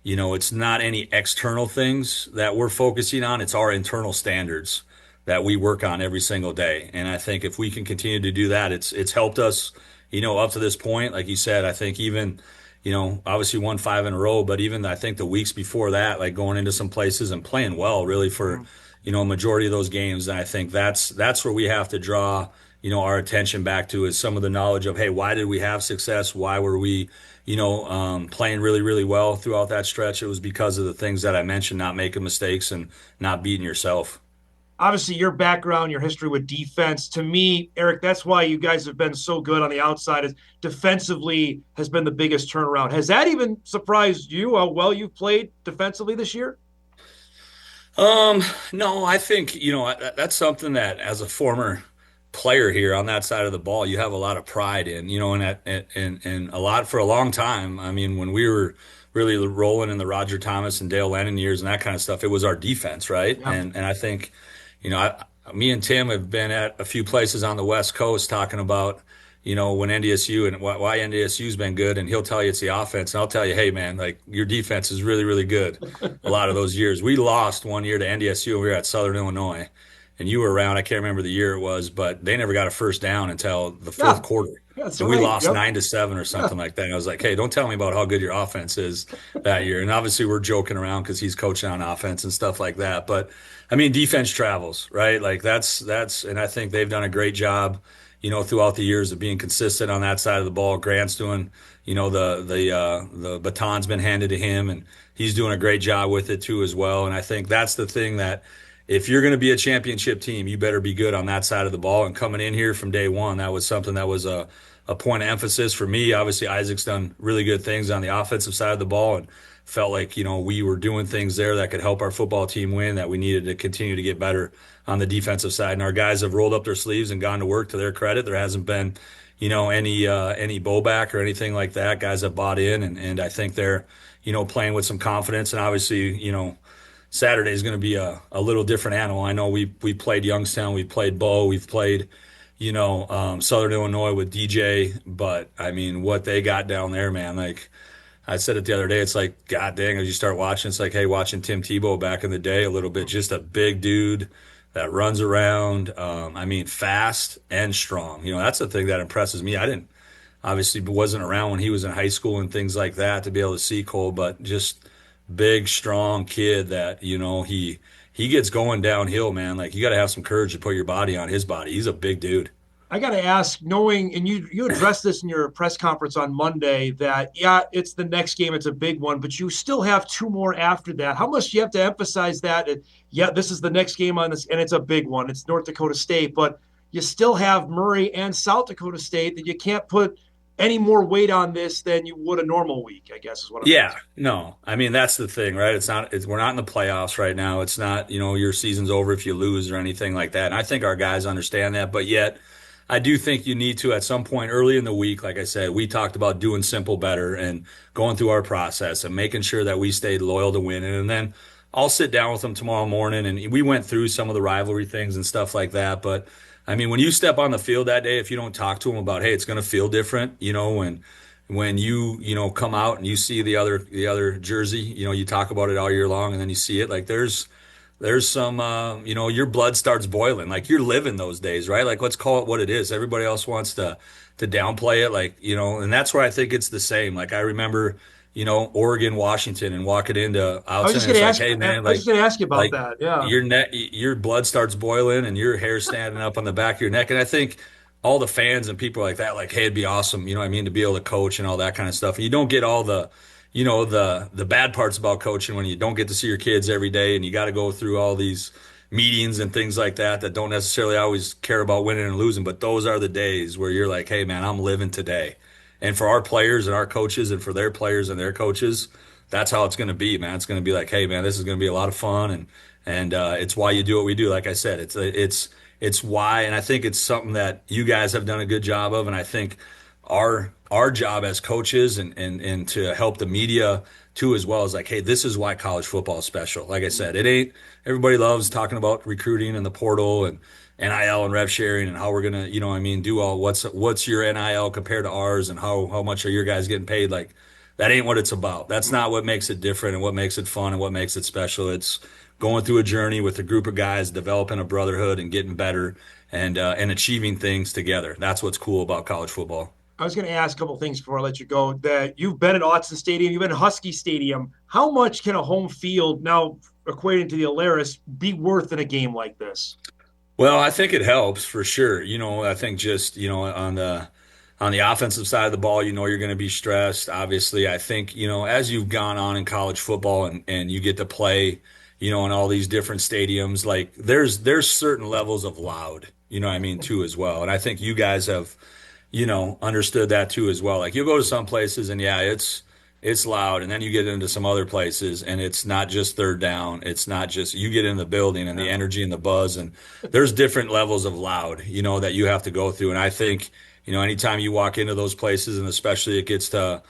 it's not any external things that we're focusing on. It's our internal standards that we work on every single day. And I think if we can continue to do that, it's helped us, up to this point. Like you said, I think even, obviously won 5 in a row, but even I think the weeks before that, like going into some places and playing well really for, a majority of those games. And I think that's where we have to draw, our attention back to is some of the knowledge of, hey, why did we have success? Why were we, playing really, really well throughout that stretch? It was because of the things that I mentioned, not making mistakes and not beating yourself. Obviously, your background, your history with defense, to me, Eric, that's why you guys have been so good on the outside. Is defensively has been the biggest turnaround. Has that even surprised you how well you've played defensively this year? No, I think, that's something that as a former player here on that side of the ball, you have a lot of pride in, and a lot for a long time. I mean, when we were really rolling in the Roger Thomas and Dale Lennon years and that kind of stuff, it was our defense, right? Yeah. And I think, me and Tim have been at a few places on the West Coast talking about, when NDSU and why NDSU's been good, and he'll tell you it's the offense, and I'll tell you, hey man, like your defense is really, really good. A lot of those years, we lost one year to NDSU, and we were at Southern Illinois, and you were around. I can't remember the year it was, but they never got a first down until the fourth quarter. That's and we right. lost Yep. 9-7 or something like that. And I was like, hey, don't tell me about how good your offense is that year. And obviously we're joking around because he's coaching on offense and stuff like that. But I mean, defense travels, right? Like that's, and I think they've done a great job, throughout the years of being consistent on that side of the ball. Grant's doing, the baton's been handed to him, and he's doing a great job with it too as well. And I think that's the thing that if you're going to be a championship team, you better be good on that side of the ball. And coming in here from day one, that was something that was a point of emphasis for me. Obviously, Isaac's done really good things on the offensive side of the ball, and felt like, we were doing things there that could help our football team win, that we needed to continue to get better on the defensive side. And our guys have rolled up their sleeves and gone to work. To their credit, there hasn't been, any bowback or anything like that. Guys have bought in, and I think they're, playing with some confidence. And obviously, Saturday is going to be a little different animal. I know we played Youngstown, we played Bow, we've played, Southern Illinois with DJ, but I mean, what they got down there, man, like I said it the other day, it's like, God dang, as you start watching, it's like, hey, watching Tim Tebow back in the day a little bit, just a big dude that runs around. Fast and strong. That's the thing that impresses me. I wasn't around when he was in high school and things like that to be able to see Cole, but just big, strong kid that, he gets going downhill, man. Like, you got to have some courage to put your body on his body. He's a big dude. I got to ask, knowing, and you addressed this in your press conference on Monday, that, yeah, it's the next game, it's a big one, but you still have two more after that. How much do you have to emphasize that? Yeah, this is the next game on this, and it's a big one. It's North Dakota State, but you still have Murray and South Dakota State that you can't put any more weight on this than you would a normal week, I guess is what I'm asking. No. I mean, that's the thing, right? We're not in the playoffs right now. It's not, your season's over if you lose or anything like that. And I think our guys understand that, but yet I do think you need to, at some point early in the week, like I said, we talked about doing simple better and going through our process and making sure that we stayed loyal to winning. And then I'll sit down with them tomorrow morning, and we went through some of the rivalry things and stuff like that. But I mean, when you step on the field that day, if you don't talk to them about, hey, it's going to feel different, when you come out and you see the other jersey, you talk about it all year long, and then you see it, like there's some, your blood starts boiling. Like, you're living those days, right? Like, let's call it what it is. Everybody else wants to downplay it, like, and that's where I think it's the same. Like, I remember, Oregon, Washington, and walking into Outson. I was just going to ask you about that. Yeah. Your blood starts boiling and your hair standing up on the back of your neck. And I think all the fans and people like that, like, hey, it'd be awesome, to be able to coach and all that kind of stuff. And you don't get all the, the bad parts about coaching when you don't get to see your kids every day, and you got to go through all these meetings and things like that don't necessarily always care about winning and losing. But those are the days where you're like, hey, man, I'm living today. And for our players and our coaches, and for their players and their coaches, that's how it's going to be, man. It's going to be like, hey, man, this is going to be a lot of fun. And it's why you do what we do. Like I said, it's why, and I think it's something that you guys have done a good job of. And I think our job as coaches and to help the media too, as well, is like, hey, this is why college football is special. Like I said, everybody loves talking about recruiting and the portal and NIL and rev sharing and how we're gonna, do all what's your NIL compared to ours, and how much are your guys getting paid? Like, that ain't what it's about. That's not what makes it different and what makes it fun and what makes it special. It's going through a journey with a group of guys, developing a brotherhood and getting better and achieving things together. That's what's cool about college football. I was going to ask a couple things before I let you go. That you've been at Autzen Stadium, you've been at Husky Stadium. How much can a home field, now equating to the Alaris, be worth in a game like this? Well, I think it helps for sure. I think just, on the offensive side of the ball, you're going to be stressed. Obviously, I think, as you've gone on in college football and you get to play, in all these different stadiums, like there's certain levels of loud, too, as well. And I think you guys have, understood that too as well. Like, you'll go to some places and it's loud, and then you get into some other places and it's not just third down. It's not just, you get in the building and the energy and the buzz, and there's different levels of loud, that you have to go through. And I think, anytime you walk into those places, and especially it gets to,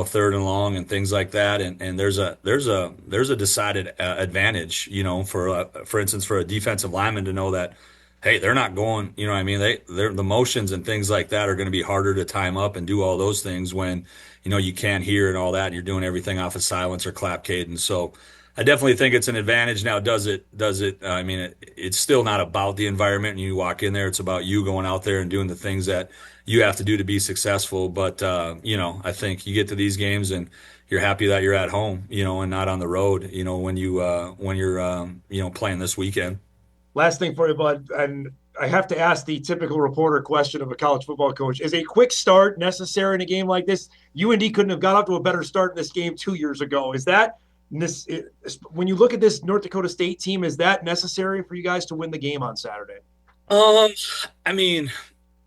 third and long and things like that, and there's a decided advantage, for instance, for a defensive lineman to know that, hey, they're not going, the motions and things like that are going to be harder to time up and do all those things when, you can't hear and all that, and you're doing everything off of silence or clap cadence. So I definitely think it's an advantage. Now, does it, I mean, it's still not about the environment and you walk in there. It's about you going out there and doing the things that you have to do to be successful. But, I think you get to these games and you're happy that you're at home, and not on the road, when you're playing this weekend. Last thing for you, Bud, and I have to ask the typical reporter question of a college football coach. Is a quick start necessary in a game like this? UND couldn't have got off to a better start in this game 2 years ago. Is that when you look at this North Dakota State team, is that necessary for you guys to win the game on Saturday? I mean,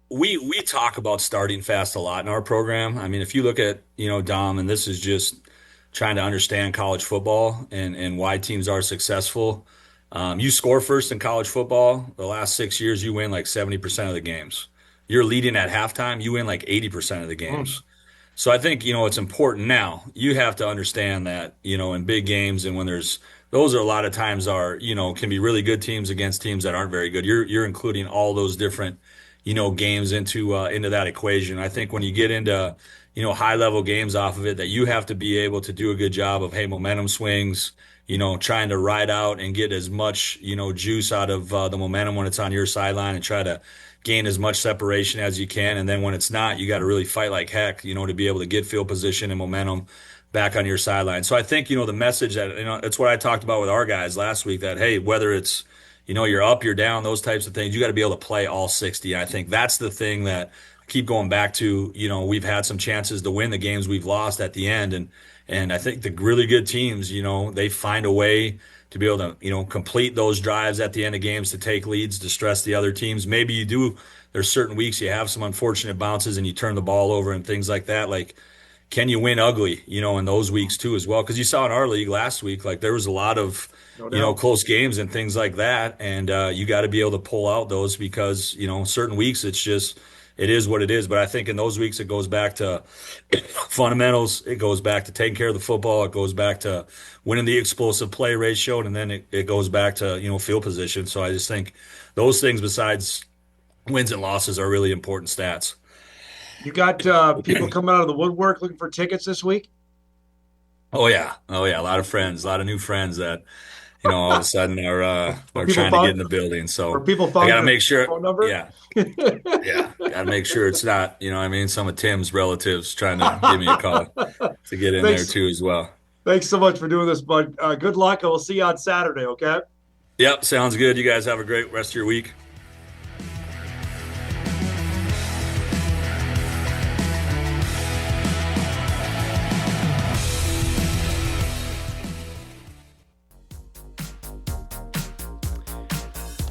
we talk about starting fast a lot in our program. I mean, if you look at, Dom, and this is just trying to understand college football and why teams are successful. You score first in college football. The last 6 years, you win like 70% of the games. You're leading at halftime, you win like 80% of the games. So I think, it's important. Now, you have to understand that, in big games and when those are a lot of times can be really good teams against teams that aren't very good. You're including all those different, games into that equation. I think when you get into, high level games off of it, that you have to be able to do a good job of, hey, momentum swings, trying to ride out and get as much, juice out of the momentum when it's on your sideline and try to gain as much separation as you can. And then when it's not, you got to really fight like heck, to be able to get field position and momentum back on your sideline. So I think, the message that, it's what I talked about with our guys last week, that, hey, whether it's, you're up, you're down, those types of things, you got to be able to play all 60. I think that's the thing that I keep going back to. We've had some chances to win the games we've lost at the end. And I think the really good teams, they find a way to be able to, complete those drives at the end of games to take leads, to stress the other teams. Maybe you do. There's certain weeks you have some unfortunate bounces and you turn the ball over and things like that. Like, can you win ugly, in those weeks too as well? Because you saw in our league last week, like there was a lot of, close games and things like that. And you got to be able to pull out those because, certain weeks it is what it is. But I think in those weeks, it goes back to fundamentals. It goes back to taking care of the football. It goes back to winning the explosive play ratio. And then it goes back to, field position. So I just think those things besides wins and losses are really important stats. You got people coming out of the woodwork looking for tickets this week? Oh, yeah. A lot of friends, a lot of new friends that, all of a sudden are trying to get in the building. So I got to make sure. Phone number? Yeah. Got to make sure it's not, some of Tim's relatives trying to give me a call to get in there too as well. Thanks so much for doing this, bud. Good luck, and we'll see you on Saturday, okay? Yep, sounds good. You guys have a great rest of your week.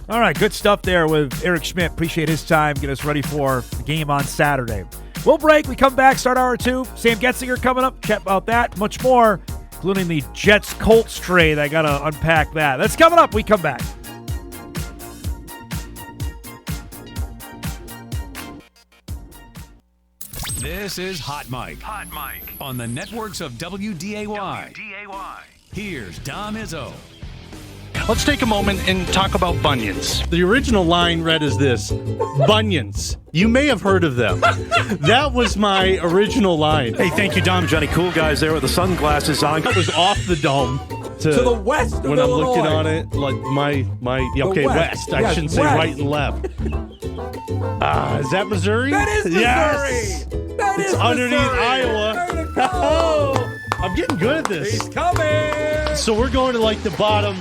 All right, good stuff there with Eric Schmidt. Appreciate his time. Get us ready for the game on Saturday. We'll break. We come back, start hour 2. Sam Goetzinger coming up. Chat about that. Much more, including the Jets-Colts trade. I got to unpack that. That's coming up. We come back. This is Hot Mike on the networks of WDAY. Here's Dom Izzo. Let's take a moment and talk about bunions. The original line read as this: bunions. You may have heard of them. That was my original line. Hey, thank you, Dom. Johnny Cool Guys there with the sunglasses on. That was off the dome. To the west of when Illinois. I'm looking on it, like west. I shouldn't say right and left. Is that Missouri? That is Missouri. Yes. That is it's underneath Missouri. Iowa. I'm getting good at this. He's coming. So we're going to like the bottom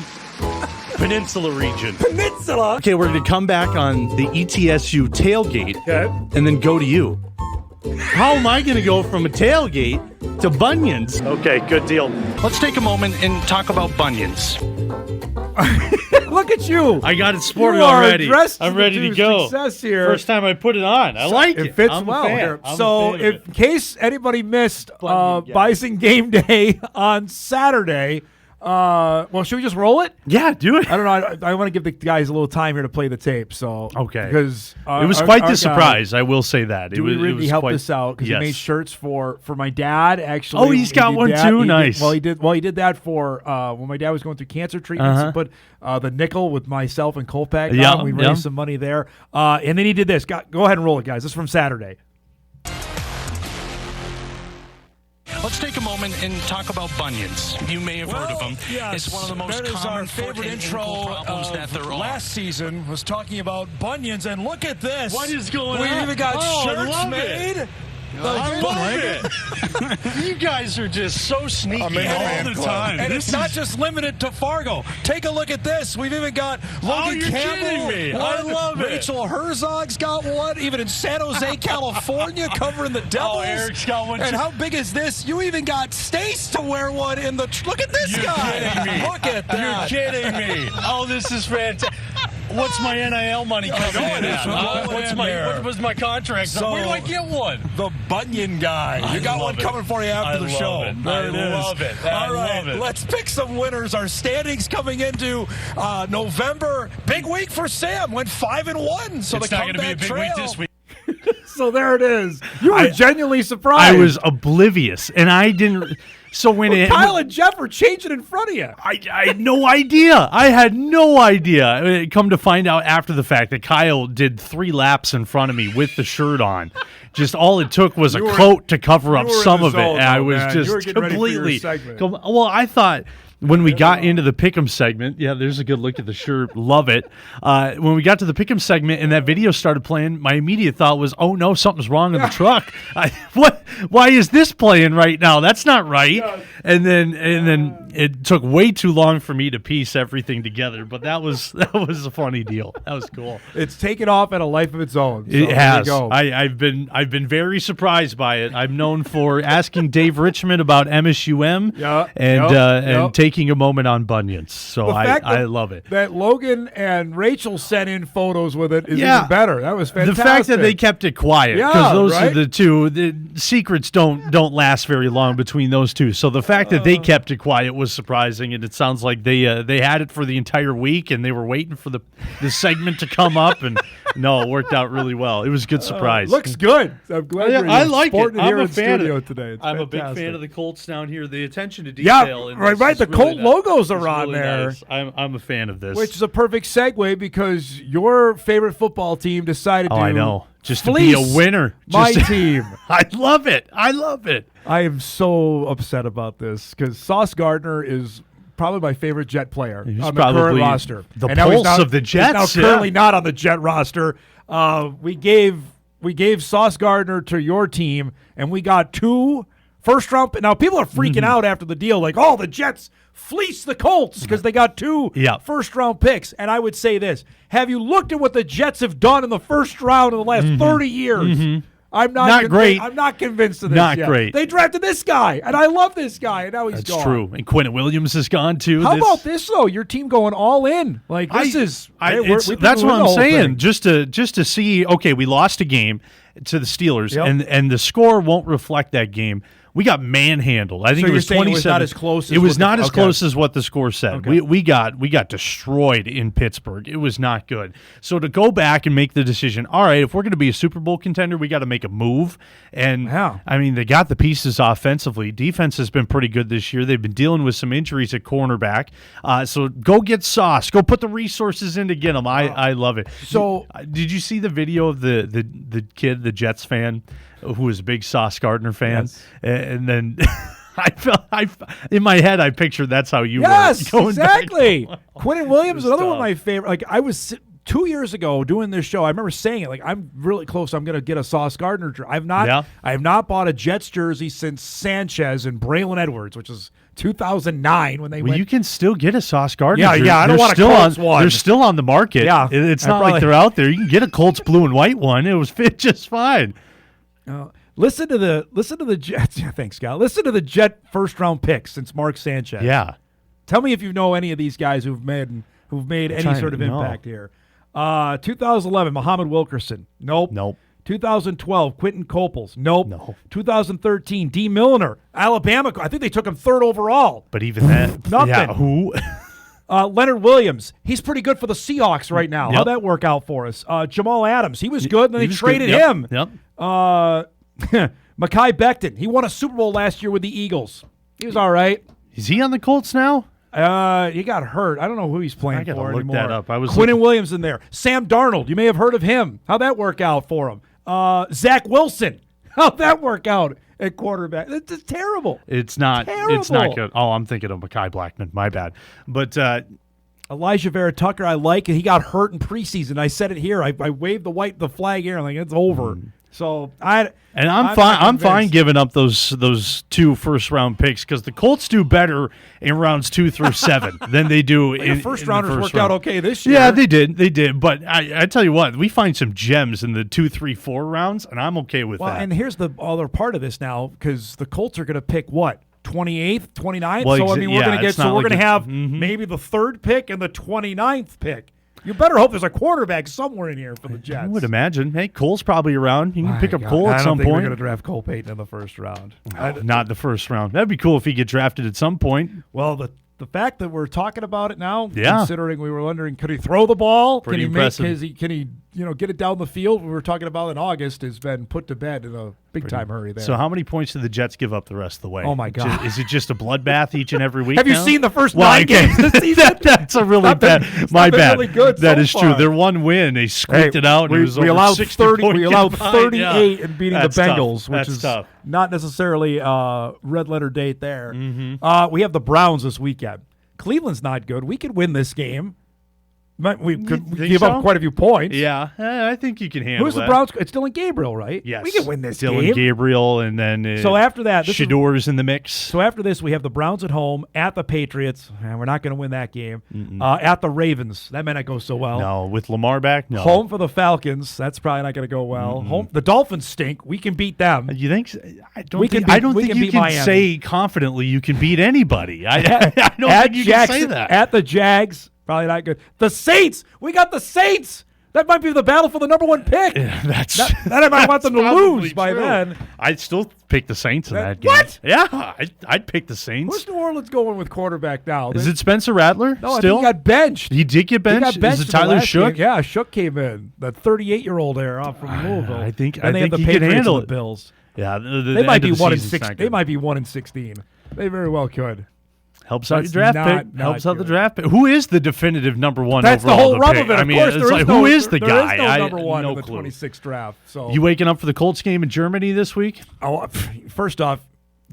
peninsula region. Peninsula? Okay, we're going to come back on the ETSU tailgate and then go to you. How am I going to go from a tailgate to bunions? Okay, good deal. Let's take a moment and talk about bunions. Look at you. I got it sported you are already. Dressed I'm ready to go. Success here. First time I put it on. I like it. It fits I'm well here. So in case anybody missed Bison Game Day on Saturday, well, should we just roll it? Yeah, do it. I don't know. I want to give the guys a little time here to play the tape. So okay, because it was quite the surprise. I will say that. Dewey Ridley helped us out because he made shirts for my dad. Actually, oh, he's got one too. Nice. He did that for when my dad was going through cancer treatments. He put the nickel with myself and Kolpak on. We raised some money there, and then he did this. Go ahead and roll it, guys. This is from Saturday. Let's take a moment and talk about bunions. You may have heard of them. Yes, it's one of the most that is common our foot favorite and intro ankle problems of that there are. last season was talking about bunions, and look at this. What is going on? We even got I shirts love made. it. I love it. You guys are just so sneaky all the time. And it's not just limited to Fargo. Take a look at this. We've even got Logan you're Campbell. kidding me. I love it. Rachel Herzog's got one. Even in San Jose, California, covering the Devils. Oh, Eric's got one. And how big is this? You even got Stace to wear one in the. Look at this You're guy. kidding me. Look at that. You're kidding me. Oh, this is fantastic. What's my NIL money coming in at? What was my contract? So, where do I get one? The Bunion guy. You got one coming for you after the show. There it is. I love it. All right, let's pick some winners. Our standings coming into November. Big week for Sam. Went 5-1. So it's the not going to be a comeback big trail. week this week. So there it is. You were genuinely surprised. I was oblivious, and I didn't. So when Kyle and Jeff were changing in front of you. I had no idea. I had no idea. Come to find out after the fact that Kyle did 3 laps in front of me with the shirt on. Just all it took was a coat to cover up some of it, and I was just completely. Well, I thought. When we got into the Pick'em segment, there's a good look at the shirt. Love it. When we got to the Pick'em segment and that video started playing, my immediate thought was, "Oh no, something's wrong in the truck. What? Why is this playing right now? That's not right." And then it took way too long for me to piece everything together. But that was a funny deal. That was cool. It's taken off at a life of its own. So it has. There you go. I've been very surprised by it. I'm known for asking Dave Richmond about MSUM and taking a moment on bunions. So I love it. That Logan and Rachel sent in photos with it is even better. That was fantastic. The fact that they kept it quiet, because those right? are the two. The secrets don't last very long between those two. So the fact that they kept it quiet was surprising, and it sounds like they had it for the entire week, and they were waiting for the segment to come up, and no, it worked out really well. It was a good surprise. Looks good. I'm glad I like it. I'm a fan of today. It's I'm fantastic. a big fan of the Colts down here. The attention to detail. Right. The Colt logos are on really there. Nice. I'm a fan of this. Which is a perfect segue because your favorite football team decided to I know. Just to be a winner. My team. I love it. I am so upset about this because Sauce Gardner is probably my favorite Jet player on the current roster. The pulse of the Jets. He's now currently not on the Jet roster. We gave Sauce Gardner to your team, and we got 2 first-round. Now, people are freaking out after the deal, like, the Jets fleeced the Colts because they got 2 first-round picks. And I would say this. Have you looked at what the Jets have done in the first round in the last 30 years? I'm not great. I'm not convinced of this Not yet. great. They drafted this guy, and I love this guy, and now he's gone. That's true. And Quentin Williams is gone, too. How about this, though? Your team going all in. Like, this is... That's what I'm saying. Just to see, okay, we lost a game to the Steelers, and the score won't reflect that game. We got manhandled. I think it was 27. It was not as close. It was not as close as what the score said. Okay. We got destroyed in Pittsburgh. It was not good. So to go back and make the decision, all right, if we're going to be a Super Bowl contender, we got to make a move. And I mean, they got the pieces offensively. Defense has been pretty good this year. They've been dealing with some injuries at cornerback. So go get Sauce. Go put the resources in to get them. I love it. So did you see the video of the kid, the Jets fan, who was a big Sauce Gardner fan? Yes. And then in my head, I pictured that's how you were. Yes, going exactly. Back. Quentin Williams, another one of my favorite. Like, I was 2 years ago doing this show. I remember saying it. Like, I'm really close. I'm going to get a Sauce Gardner jersey. I have not bought a Jets jersey since Sanchez and Braylon Edwards, which is 2009 when they went. You can still get a Sauce Gardner jersey. Yeah. I don't want a Colts one. They're still on the market. Yeah, it's not like they're out there. You can get a Colts blue and white one. It was fit just fine. Listen to the Jets. Yeah, thanks, Scott. Listen to the Jet first round picks since Mark Sanchez. Yeah. Tell me if you know any of these guys who've made any sort of impact here. 2011, Muhammad Wilkerson. Nope. 2012, Quentin Copels. Nope. 2013, D. Milliner, Alabama. I think they took him 3rd overall. But even that, nothing. Yeah, who? Leonard Williams. He's pretty good for the Seahawks right now. How'd that work out for us? Jamal Adams. He was good, and then they traded him. Yep. Mekhi Becton. He won a Super Bowl last year with the Eagles. He was all right. Is he on the Colts now? He got hurt. I don't know who he's playing for anymore. I gotta look that up. Quentin Williams in there. Sam Darnold. You may have heard of him. How'd that work out for him? Zach Wilson. How'd that work out at quarterback. It's terrible. It's not. Terrible. It's not good. Oh, I'm thinking of Mekhi Blackman. My bad. But Elijah Vera Tucker, I like it. He got hurt in preseason. I said it here. I waved the flag here. I'm like, it's over. So I'm fine giving up those 2 first-round picks because the Colts do better in rounds 2 through 7 than they do in first in rounders the worked round. out okay this year. Yeah, they did. But I tell you what, we find some gems in the 2, 3, 4 rounds, and I'm okay with that. And here's the other part of this now because the Colts are going to pick what? 28th, 29th. Well, so we're going to have mm-hmm. maybe the 3rd pick and the 29th pick. You better hope there's a quarterback somewhere in here for the Jets. I would imagine. Hey, Cole's probably around. You can pick up Cole at some point. I don't think we're going to draft Cole Payton in the first round. Not the first round. That'd be cool if he get drafted at some point. Well, the fact that we're talking about it now, yeah. Considering we were wondering, could he throw the ball? Pretty can he impressive. Can he get it down the field? We were talking about in August has been put to bed in a big-time hurry there. So how many points did the Jets give up the rest of the way? Oh, my God. Is it just a bloodbath each and every week Have you now? seen the first 9 games this season? That's a really bad. My bad. Really good that so is far. true. Their one win, they squeaked it out. And it was we over allowed 60 30. We allowed combined. 38 Yeah. in beating That's the tough. Bengals, which That's is tough. not necessarily a red-letter date there. Mm-hmm. We have the Browns this weekend. Cleveland's not good. We could win this game. We could give up quite a few points. Yeah, I think you can handle Who's the that. Browns? It's Dylan Gabriel, right? Yes. We can win this Dylan game. Gabriel, and then so after that, Shador's in the mix. So after this, we have the Browns at home, at the Patriots. We're not going to win that game. At the Ravens. That may not go so well. No, with Lamar back, no. Home for the Falcons. That's probably not going to go well. Home. The Dolphins stink. We can beat them. You think? I don't think you beat can Miami. say confidently you can beat anybody. I don't think you can say that. At the Jags. Probably not good. The Saints. We got the Saints. That might be the battle for the number 1 pick. Yeah, that I might want them to lose by true. then. I'd still pick the Saints in that game. What? Yeah, I'd pick the Saints. Where's New Orleans going with quarterback now? Is it Spencer Rattler? No, still? I think he got benched. He did get benched? Is it Tyler Shook? Yeah, Shook came in. That 38-year-old there off from Louisville. I think they have the he Patriots could handle and it. the Bills. Yeah, they might be 1-6. They might be 1-16. They very well could. Helps out your draft pick. Helps out the draft pick. Who is the definitive number 1 That's overall? the whole rub of it. I mean, of course, who is the guy? There is no number 1 no in the clue. 26th draft. So You waking up for the Colts game in Germany this week? Oh, first off,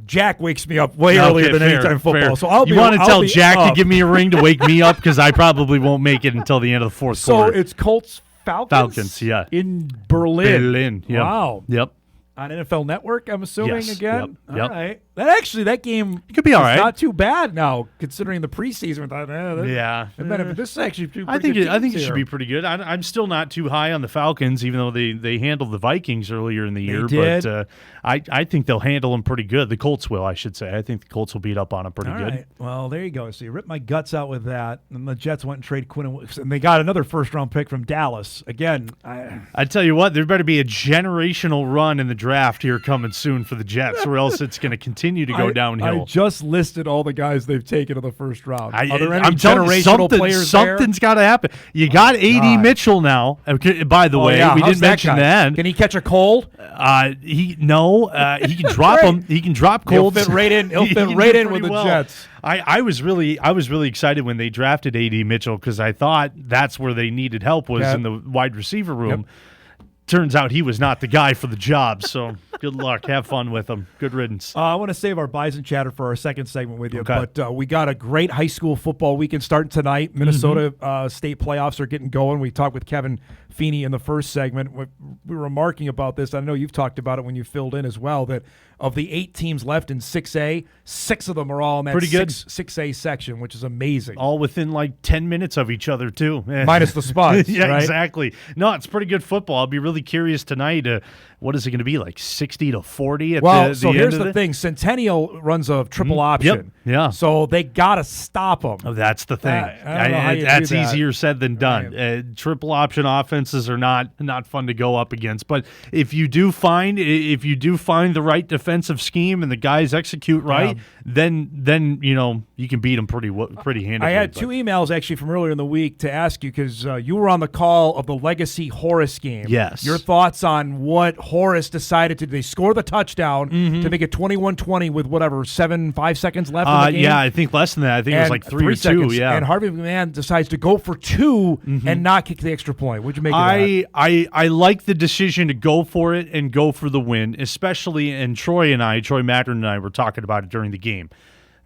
Jack wakes me up way earlier than anytime football. Fair. So you want to tell Jack to give me a ring to wake me up because I probably won't make it until the end of the fourth quarter. So it's Colts Falcons. Falcons, yeah, in Berlin. Yep. Wow. Yep. On NFL Network, I'm assuming Yes. again. Yep. All right. That game could be all right. Not too bad now, considering the preseason. We thought, yeah. This is actually pretty I think good it teams should be pretty good. I'm still not too high on the Falcons, even though they handled the Vikings earlier in the year. Did. But I think they'll handle them pretty good. The Colts will, I should say. I think the Colts will beat up on them pretty All good. right. Well, there you go. So you ripped my guts out with that. And the Jets went and traded Quinn, and they got another first-round pick from Dallas. Again, I tell you what, there better be a generational run in the draft here coming soon for the Jets, or else it's going to continue to go downhill. I just listed all the guys they've taken in the first round. Are there any I'm telling you, generational players something's got to happen. You got A.D. Mitchell now. Okay, by the way, we didn't mention that. Can he catch a cold? He can drop him. He can drop colds. He'll fit right in. He'll fit right in with the Jets. I was really excited when they drafted A.D. Mitchell because I thought that's where they needed help was in the wide receiver room. Yep. Turns out he was not the guy for the job, so good luck. Have fun with him. Good riddance. I want to save our Bison chatter for our second segment with you, Okay. but we got a great high school football weekend starting tonight. Minnesota state playoffs are getting going. We talked with Kevin Feeney in the first segment. We were remarking about this. I know you've talked about it when you filled in as well, that of the 8 teams left in 6A, 6 of them are all in that Pretty good. 6A section, which is amazing. All within like 10 minutes of each other, too. Minus the spots, Yeah, right? exactly. No, it's pretty good football. I'll be really curious tonight. What is it going to be, like 60-40 at the end so here's of the thing. Centennial runs a triple option. Yep. Yeah. So they got to stop them. Oh, that's the thing. I don't know how you That's do that. easier said than done. Triple option offenses are not fun to go up against. But if you do find the right defensive scheme and the guys execute right, then you can beat them pretty handily. I had 2 emails actually from earlier in the week to ask you because you were on the call of the Legacy Horace game. Yes. Your thoughts on what Horace decided to do? They score the touchdown to make it 21-20 with 5 seconds left in the game. Yeah, I think less than that. I think it was like 3 or 2. Seconds, Yeah. And Harvey McMahon decides to go for 2 and not kick the extra point. What'd you make of that? I like the decision to go for it and go for the win, especially, and Troy Mattern and I were talking about it during the game,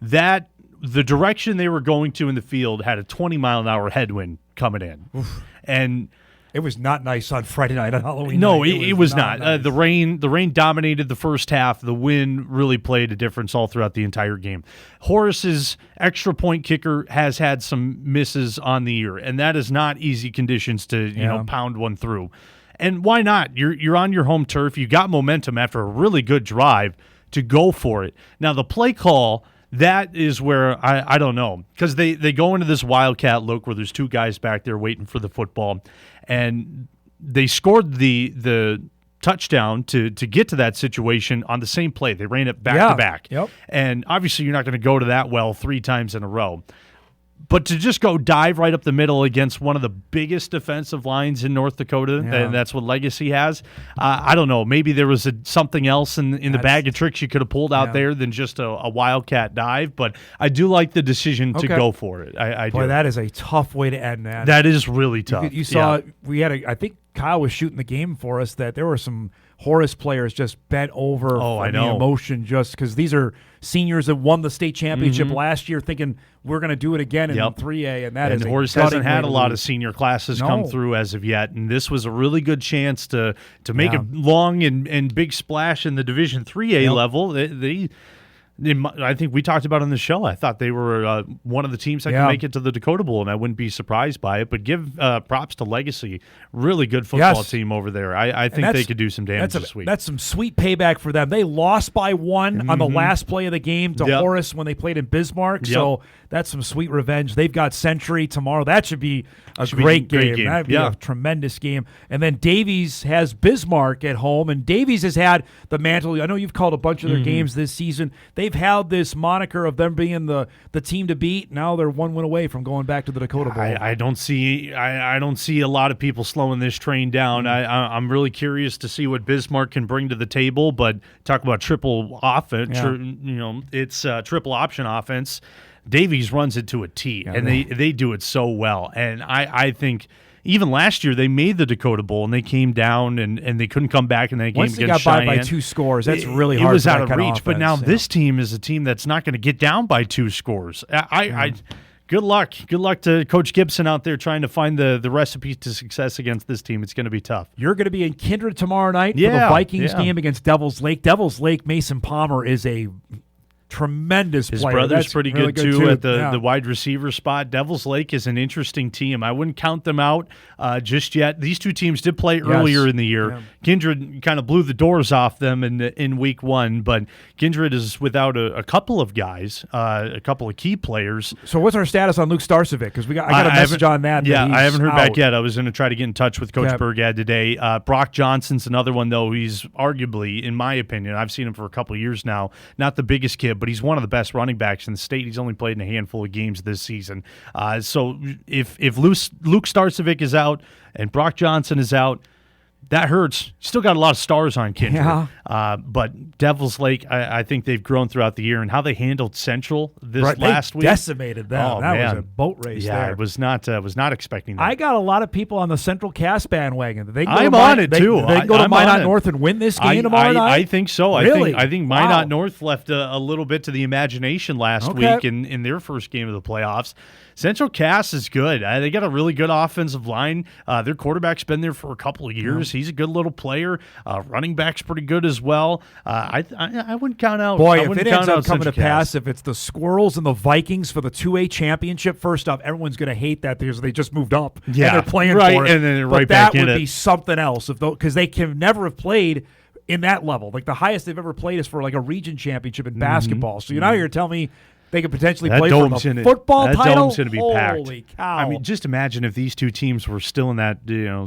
that the direction they were going to in the field had a 20-mile-an-hour headwind coming in. Oof. And it was not nice on Friday night on Halloween. No, night. it was not. Nice. The rain dominated the first half. The wind really played a difference all throughout the entire game. Horace's extra point kicker has had some misses on the year, and that is not easy conditions to pound one through. And why not? You're on your home turf. You got momentum after a really good drive to go for it. Now the play call, that is where I don't know, because they go into this wildcat look where there's 2 guys back there waiting for the football, and they scored the touchdown to get to that situation on the same play. They ran it back to back. Yep. And obviously you're not going to go to that well 3 times in a row. But to just go dive right up the middle against one of the biggest defensive lines in North Dakota, and that's what Legacy has, I don't know. Maybe there was something else in the bag of tricks you could have pulled out there than just a wildcat dive. But I do like the decision to go for it. I Boy, do. that is a tough way to end that. That is really tough. You saw we had I think Kyle was shooting the game for us, that there were some Horace players just bent over from the emotion, just because these are seniors that won the state championship last year, thinking we're going to do it again in 3A, and Horace hasn't had a lot of senior classes come through as of yet, and this was a really good chance to make a long and big splash in the Division 3A level. I think we talked about on the show, I thought they were one of the teams that could make it to the Dakota Bowl, and I wouldn't be surprised by it. But give props to Legacy. Really good football team over there. I think they could do some damage this week. That's some sweet payback for them. They lost by 1 on the last play of the game to Horace when they played in Bismarck. So that's some sweet revenge. They've got Century tomorrow. That should be a great game. That would be a tremendous game. And then Davies has Bismarck at home, and Davies has had the mantle. I know you've called a bunch of their games this season. They've held this moniker of them being the team to beat. Now they're 1 win away from going back to the Dakota Bowl. I don't see a lot of people slowing this train down. I'm really curious to see what Bismarck can bring to the table. But talk about triple offense. It's triple option offense. Davies runs it to a T, and they do it so well. And I think even last year they made the Dakota Bowl, and they came down and they couldn't come back in that game Once against they got Cheyenne. by 2 scores, that's really hard. It was for out that of kind reach, offense, but now this team is a team that's not going to get down by 2 scores. Good luck. Good luck to Coach Gibson out there trying to find the recipe to success against this team. It's going to be tough. You're going to be in Kindred tomorrow night for the Vikings game against Devils Lake. Devils Lake, Mason Palmer is a tremendous His player. brother's That's pretty really good too at the wide receiver spot. Devils Lake is an interesting team. I wouldn't count them out just yet. These 2 teams did play earlier in the year. Yeah. Kindred kind of blew the doors off them in week 1, but Kindred is without a couple of guys, a couple of key players. So what's our status on Luke Starcevic? Because I got a message on that. Yeah, that I haven't heard out. back yet. I was going to try to get in touch with Coach Burgad today. Brock Johnson's another one, though. He's arguably, in my opinion, I've seen him for a couple of years now, not the biggest kid, but he's one of the best running backs in the state. He's only played in a handful of games this season. So if Luke Starcevic is out and Brock Johnson is out, that hurts. Still got a lot of stars on Kindred. Yeah. But Devils Lake, I think they've grown throughout the year, and how they handled Central last they week. decimated them. That man. was a boat race there. I was not expecting that. I got a lot of people on the Central Cast bandwagon. They can go I'm to on it, too. They can go to I'm Minot on it. North and win this game tomorrow night? I think so. Really? I think Minot North left a little bit to the imagination last week in their first game of the playoffs. Central Cass is good. They got a really good offensive line. Their quarterback's been there for a couple of years. He's a good little player. Running back's pretty good as well. I wouldn't count out. Boy, I if wouldn't it ends count up out coming to Central pass, Cass. if it's the Squirrels and the Vikings for the 2A championship, first off, everyone's going to hate that because they just moved up. Yeah, and they're playing right, for it. and then they're but right back that in would it. be something else because they can never have played in that level. Like the highest they've ever played is for like a region championship in basketball. So now you're telling me they could potentially play for the football title. That dome's going to be packed. Holy cow! I mean, just imagine if these 2 teams were still in that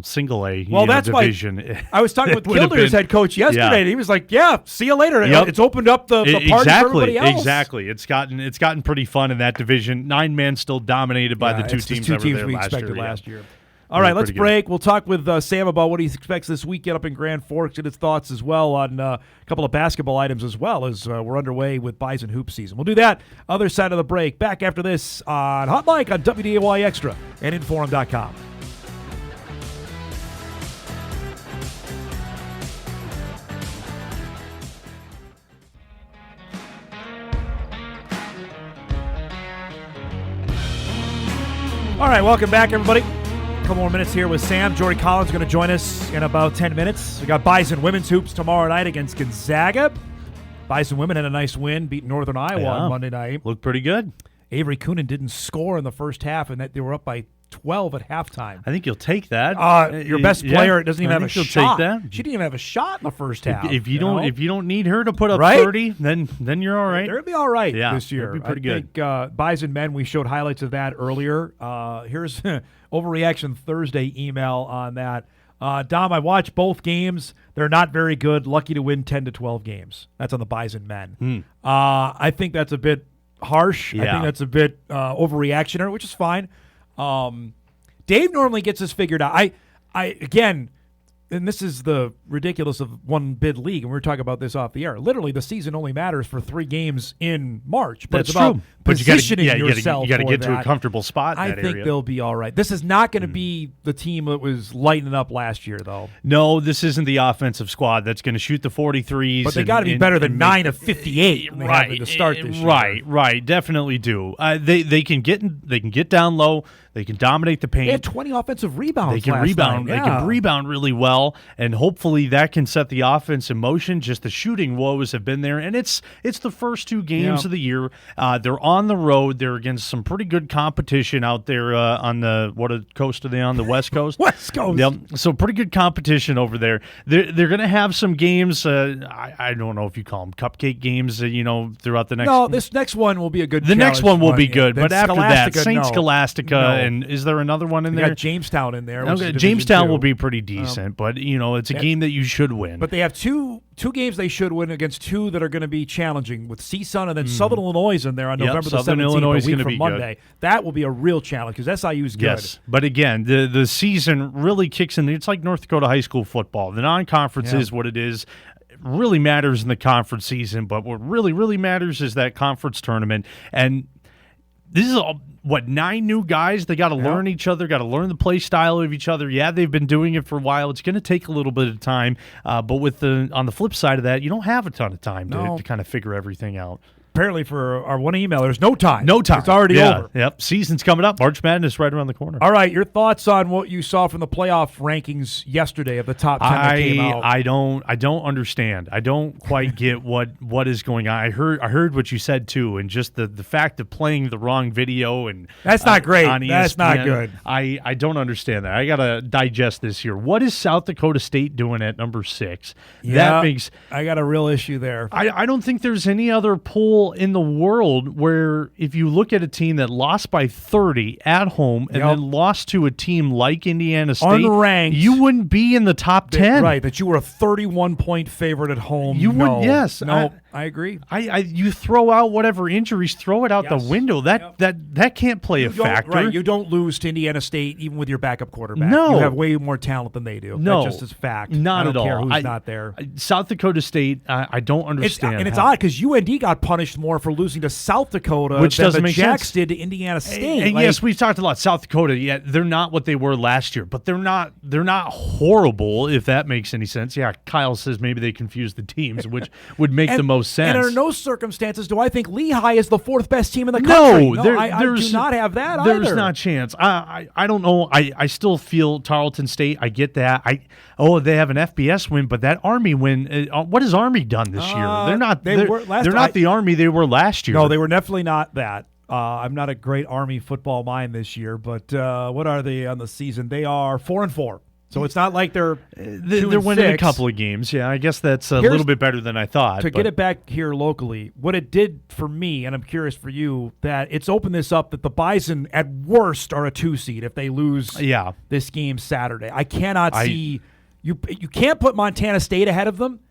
single A that's division. Why I was talking with Kilder's head coach yesterday, and he was like, "Yeah, see you later." Yep. It's opened up the party for everybody else. Exactly. It's gotten pretty fun in that division. 9 men still dominated by the 2 teams that were there we last expected year. last year. All right, let's break. We'll talk with Sam about what he expects this weekend up in Grand Forks and his thoughts as well on a couple of basketball items as well as we're underway with Bison Hoop season. We'll do that other side of the break. Back after this on Hot Mic on WDAY Extra and Inforum.com. All right, welcome back, everybody. A couple more minutes here with Sam. Jory Collins going to join us in about 10 minutes. We got Bison women's hoops tomorrow night against Gonzaga. Bison women had a nice win, beat Northern Iowa on Monday night. Looked pretty good. Avery Coonan didn't score in the first half, and that they were up by 12 at halftime. I think you'll take that. Your best player doesn't even have a shot. Take that. She didn't even have a shot in the first half. If you don't need her to put up 30, then you're all right. They'll be all right this year. Be pretty good. I think Bison men, we showed highlights of that earlier. Here's Overreaction Thursday email on that. Dom, I watched both games. They're not very good. Lucky to win 10 to 12 games. That's on the Bison men. I think that's a bit harsh. I think that's a bit overreactionary, which is fine. Dave normally gets this figured out. I again, and this is the ridiculous of one bid league, and we were talking about this off the air. Literally, the season only matters for 3 games in March. But That's it's about true. positioning yourself. You got to get that. to a comfortable spot in I that think area. they'll be all right. This is not going to be the team that was lighting up last year, though. No, this isn't the offensive squad that's going to shoot the 43s. But they got to be better than 9 of 58 to start this year. Right. Definitely do. They can get down low. They can dominate the paint. They had 20 offensive rebounds. They can last rebound. night. They can rebound really well, and hopefully that can set the offense in motion. Just the shooting woes have been there, and it's the first 2 games of the year. They're on the road. They're against some pretty good competition out there on the coast are they on? The West Coast. West Coast. Yep. So pretty good competition over there. They're going to have some games. I don't know if you call them cupcake games. Throughout the next. No, this next one will be a good. The next one will be good, but after that, St. No. Scholastica, and is there another one in there? Got Jamestown in there. Okay, Jamestown will be pretty decent, but it's a game that you should win. But they have two games they should win against 2 that are going to be challenging with CSUN and then Southern Illinois in there on November the 17th, Illinois a week be from Monday. Good. That will be a real challenge because SIU is good. Yes, but again, the season really kicks in. It's like North Dakota high school football. The non-conference is what it is. It really matters in the conference season, but what really, really matters is that conference tournament. And this is all, 9 new guys? They got to learn each other, got to learn the play style of each other. Yeah, they've been doing it for a while. It's going to take a little bit of time. But on the flip side of that, you don't have a ton of time to kind of figure everything out. Apparently for our one emailer, no time. No time. It's already over. Yep. Season's coming up. March Madness right around the corner. All right, your thoughts on what you saw from the playoff rankings yesterday of the top 10 that came out? I don't understand. I don't quite get what is going on. I heard what you said too, and just the fact of playing the wrong video and that's not great. On ESPN, that's not good. I don't understand that. I gotta digest this here. What is South Dakota State doing at number 6? Yeah, I got a real issue there. I don't think there's any other poll in the world where if you look at a team that lost by 30 at home and then lost to a team like Indiana State, unranked, you wouldn't be in the top 10. Right, that you were a 31-point favorite at home. You would, yes. No, I agree. You throw out whatever injuries, throw it out the window. That can't play a factor. Right, you don't lose to Indiana State even with your backup quarterback. No. You have way more talent than they do. No. That's just a fact. Not I don't at care all. who's not there. South Dakota State, I don't understand. It's odd because UND got punished more for losing to South Dakota which than doesn't the make Jacks sense. did to Indiana State. And yes, we've talked a lot. South Dakota, yeah, they're not what they were last year, but they're not horrible, if that makes any sense. Yeah, Kyle says maybe they confused the teams, which would make the most sense. And under no circumstances do I think Lehigh is the 4th best team in the country. No, I do not have that either. There's not a chance. I don't know. I still feel Tarleton State. I get that. They have an FBS win, but that Army win. What has Army done this year? They're not. They're not the Army they were last year. No, they were definitely not that. I'm not a great Army football mind this year, but what are they on the season? They are 4-4. So it's not like they're winning a couple of games. Yeah, I guess that's a little bit better than I thought. Get it back here locally, what it did for me, and I'm curious for you, that it's opened this up that the Bison at worst are a 2 seed if they lose this game Saturday. I cannot see you can't put Montana State ahead of them.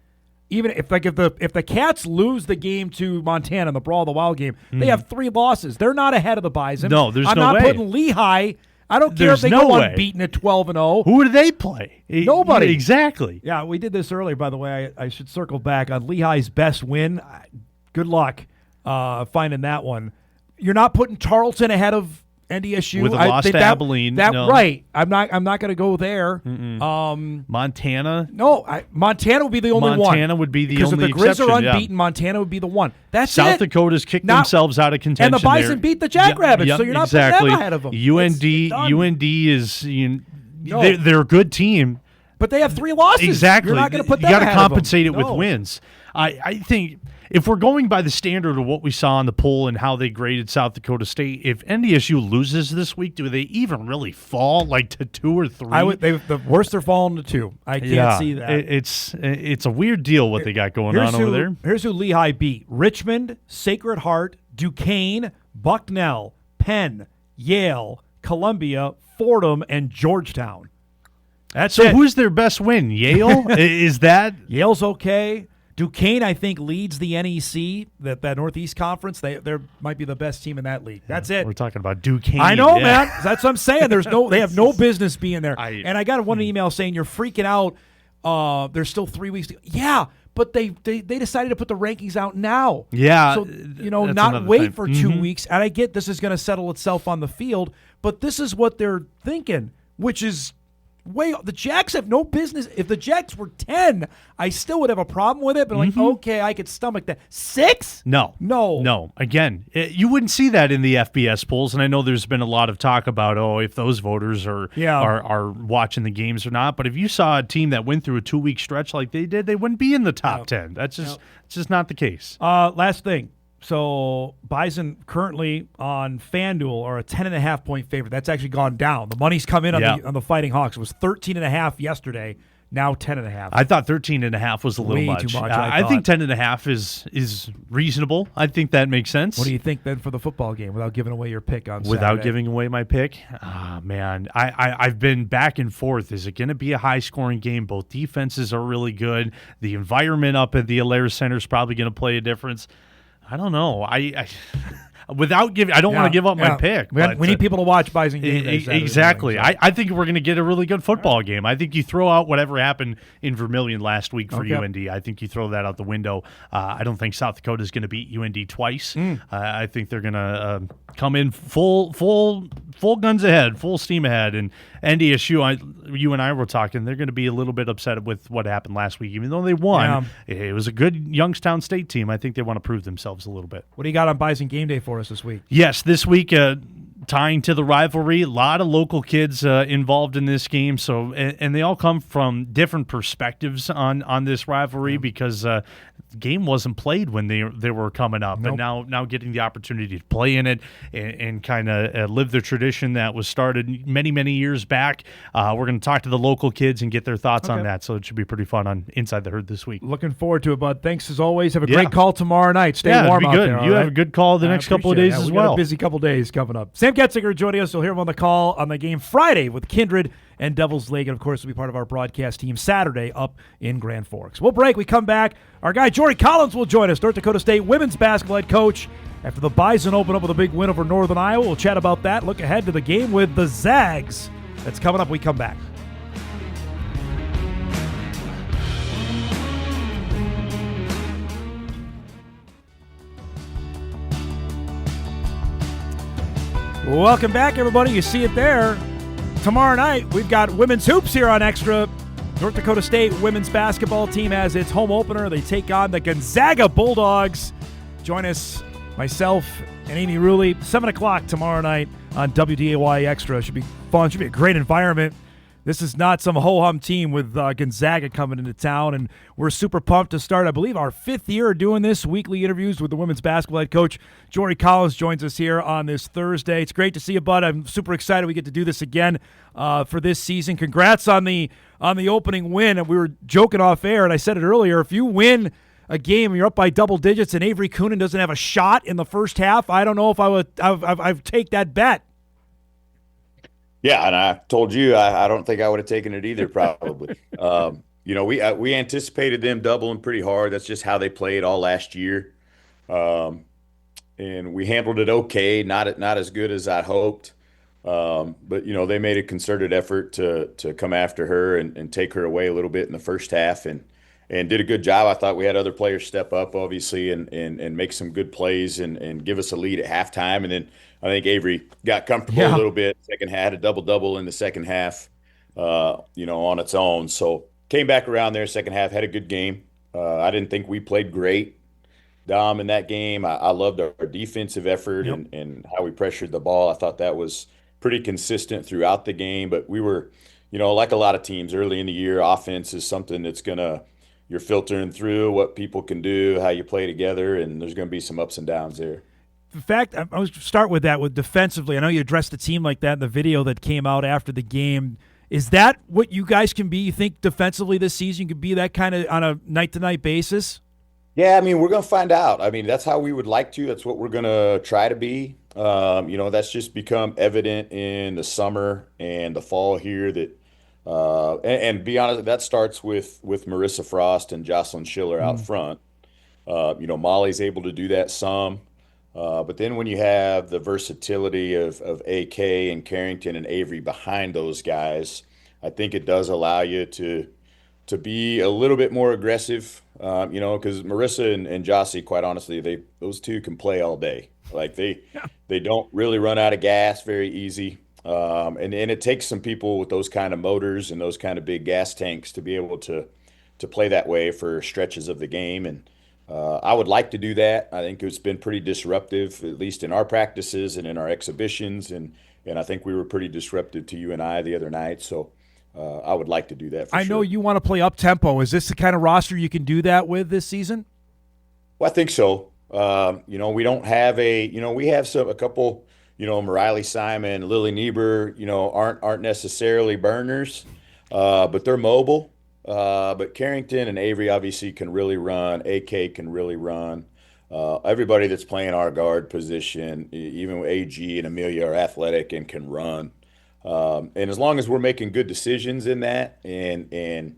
Even if the Cats lose the game to Montana in the Brawl of the Wild game, they have 3 losses. They're not ahead of the Bison. No, there's I'm no not way. putting Lehigh I don't care There's if they no go way. unbeaten at 12-0. Who do they play? Nobody. Exactly. Yeah, we did this earlier, by the way. I should circle back on Lehigh's best win. Good luck finding that one. You're not putting Tarleton ahead of NDSU. With a loss to Abilene. No. Right. I'm not going to go there. Montana. No, Montana would be the only one. Montana would be the only exception. Because if the Grizz are exception, unbeaten, Montana would be the one. That's South it. Dakota's kicked themselves out of contention. And the Bison there. beat the Jackrabbits, so you're not exactly. putting them ahead of them. UND is they're a good team. But they have 3 losses. Exactly. You're not going to put them You got to ahead of them. compensate it with No. wins. I think if we're going by the standard of what we saw on the poll and how they graded South Dakota State, if NDSU loses this week, do they even really fall like to 2 or 3? The worst they're falling to 2. I can't see that. It's a weird deal what they got going on over there. Here's who Lehigh beat: Richmond, Sacred Heart, Duquesne, Bucknell, Penn, Yale, Columbia, Fordham, and Georgetown. That's So it. who's their best win? Yale? Is that? Yale's okay. Duquesne, I think, leads the NEC, that Northeast Conference. They might be the best team in that league. That's it. We're talking about Duquesne. I know, yeah. man. That's what I'm saying. They have no business being there. And I got one email saying you're freaking out. There's still 3 weeks to go. Yeah, but they decided to put the rankings out now. Yeah. So, that's not another wait thing. for 2 weeks. And I get this is going to settle itself on the field, but this is what they're thinking, which is the Jacks have no business. If the Jacks were 10, I still would have a problem with it, but okay, I could stomach that. 6? No. Again, you wouldn't see that in the FBS polls, and I know there's been a lot of talk about, if those voters are watching the games or not, but if you saw a team that went through a 2-week stretch like they did, they wouldn't be in the top 10. That's just not the case. Last thing. So Bison currently on FanDuel are a 10.5 point favorite. That's actually gone down. The money's come in on the Fighting Hawks. It was 13.5 yesterday. Now 10.5. I thought 13.5 was a little Way much. too much. I think 10.5 is reasonable. I think that makes sense. What do you think then for the football game without giving away your pick on Without Saturday? giving away my pick? Man, I've been back and forth. Is it going to be a high-scoring game? Both defenses are really good. The environment up at the Alaire Center is probably going to play a difference. I don't know. I without giving, I don't want to give up my pick. We need people to watch Bison game day Saturday exactly. morning, so. I think we're going to get a really good football game. I think you throw out whatever happened in Vermilion last week for UND. I think you throw that out the window. I don't think South Dakota is going to beat UND twice. I think they're going to come in full guns ahead, full steam ahead. And NDSU, you and I were talking, they're going to be a little bit upset with what happened last week, even though they won. Yeah. It was a good Youngstown State team. I think they want to prove themselves a little bit. What do you got on Bison game day for us this week? Yes, this week, tying to the rivalry, a lot of local kids involved in this game. So, and they all come from different perspectives on this rivalry because the game wasn't played when they were coming up, and now getting the opportunity to play in it and kind of live the tradition that was started many years back. We're going to talk to the local kids and get their thoughts on that. So it should be pretty fun on Inside the Herd this week. Looking forward to it, bud. Thanks as always. Have a great call tomorrow night. Stay warm it'll be out good. there. You have a good call the next couple of days as we well. Got a busy couple days coming up. Sam Goetzinger joining us. You'll hear him on the call on the game Friday with Kindred and Devil's Lake, and of course will be part of our broadcast team Saturday up in Grand Forks. We'll break. We come back. Our guy Jory Collins will join us, North Dakota State women's basketball head coach. After the Bison open up with a big win over Northern Iowa, we'll chat about that. Look ahead to the game with the Zags. That's coming up. We come back. Welcome back, everybody. You see it there. Tomorrow night, we've got women's hoops here on Extra. North Dakota State women's basketball team has its home opener. They take on the Gonzaga Bulldogs. Join us, myself and Amy Rulli, 7 o'clock tomorrow night on WDAY Extra. Should be fun. Should be a great environment. This is not some ho-hum team with Gonzaga coming into town, and we're super pumped to start, I believe, our 5th year doing this, weekly interviews with the women's basketball head coach. Jory Collins joins us here on this Thursday. It's great to see you, bud. I'm super excited we get to do this again for this season. Congrats on the opening win, and we were joking off air, and I said it earlier, if you win a game and you're up by double digits and Avery Coonan doesn't have a shot in the first half, I don't know if I'd take that bet. Yeah, and I told you I don't think I would have taken it either, probably. We anticipated them doubling pretty hard. That's just how they played all last year, and we handled it okay. Not as good as I hoped. But they made a concerted effort to come after her and take her away a little bit in the first half, and did a good job. I thought we had other players step up, obviously, and make some good plays and give us a lead at halftime. And then I think Avery got comfortable a little bit. Second half, had a double in the second half, on its own. So came back around there second half, had a good game. I didn't think we played great, Dom, in that game. I loved our defensive effort and how we pressured the ball. I thought that was pretty consistent throughout the game, but we were, like a lot of teams early in the year, offense is something that's you're filtering through what people can do, how you play together, and there's going to be some ups and downs there. In fact, I was start with that with defensively. I know you addressed the team like that in the video that came out after the game. Is that what you guys can be? You think defensively this season you could be that kind of on a night-to-night basis? Yeah, we're going to find out. That's how we would like to. That's what we're going to try to be. That's just become evident in the summer and the fall here that and be honest, that starts with Marissa Frost and Jocelyn Schiller out front. Molly's able to do that some. But then when you have the versatility of AK and Carrington and Avery behind those guys, I think it does allow you to be a little bit more aggressive, because Marissa and Jossie, quite honestly, those two can play all day. Like they don't really run out of gas very easy. And it takes some people with those kind of motors and those kind of big gas tanks to be able to play that way for stretches of the game. And I would like to do that. I think it's been pretty disruptive, at least in our practices and in our exhibitions. And I think we were pretty disruptive to you and I the other night. So I would like to do that for sure. I know you want to play up-tempo. Is this the kind of roster you can do that with this season? Well, I think so. We don't have we have a couple, Mariley Simon, Lily Niebuhr, aren't necessarily burners, but they're mobile. But Carrington and Avery obviously can really run. AK can really run. Everybody that's playing our guard position, even AG and Amelia, are athletic and can run. And as long as we're making good decisions in that and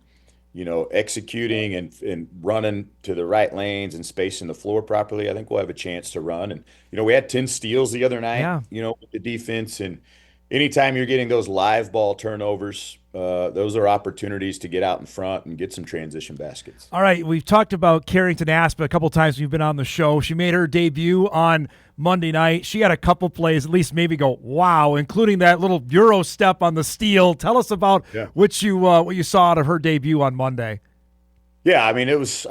executing and running to the right lanes and spacing the floor properly, I think we'll have a chance to run. And, we had 10 steals the other night, with the defense. And anytime you're getting those live ball turnovers, those are opportunities to get out in front and get some transition baskets. All right, we've talked about Carrington Aspa a couple times. We've been on the show. She made her debut on Monday night. She had a couple plays, at least maybe go, wow, including that little Euro step on the steal. Tell us about what you saw out of her debut on Monday. Yeah, I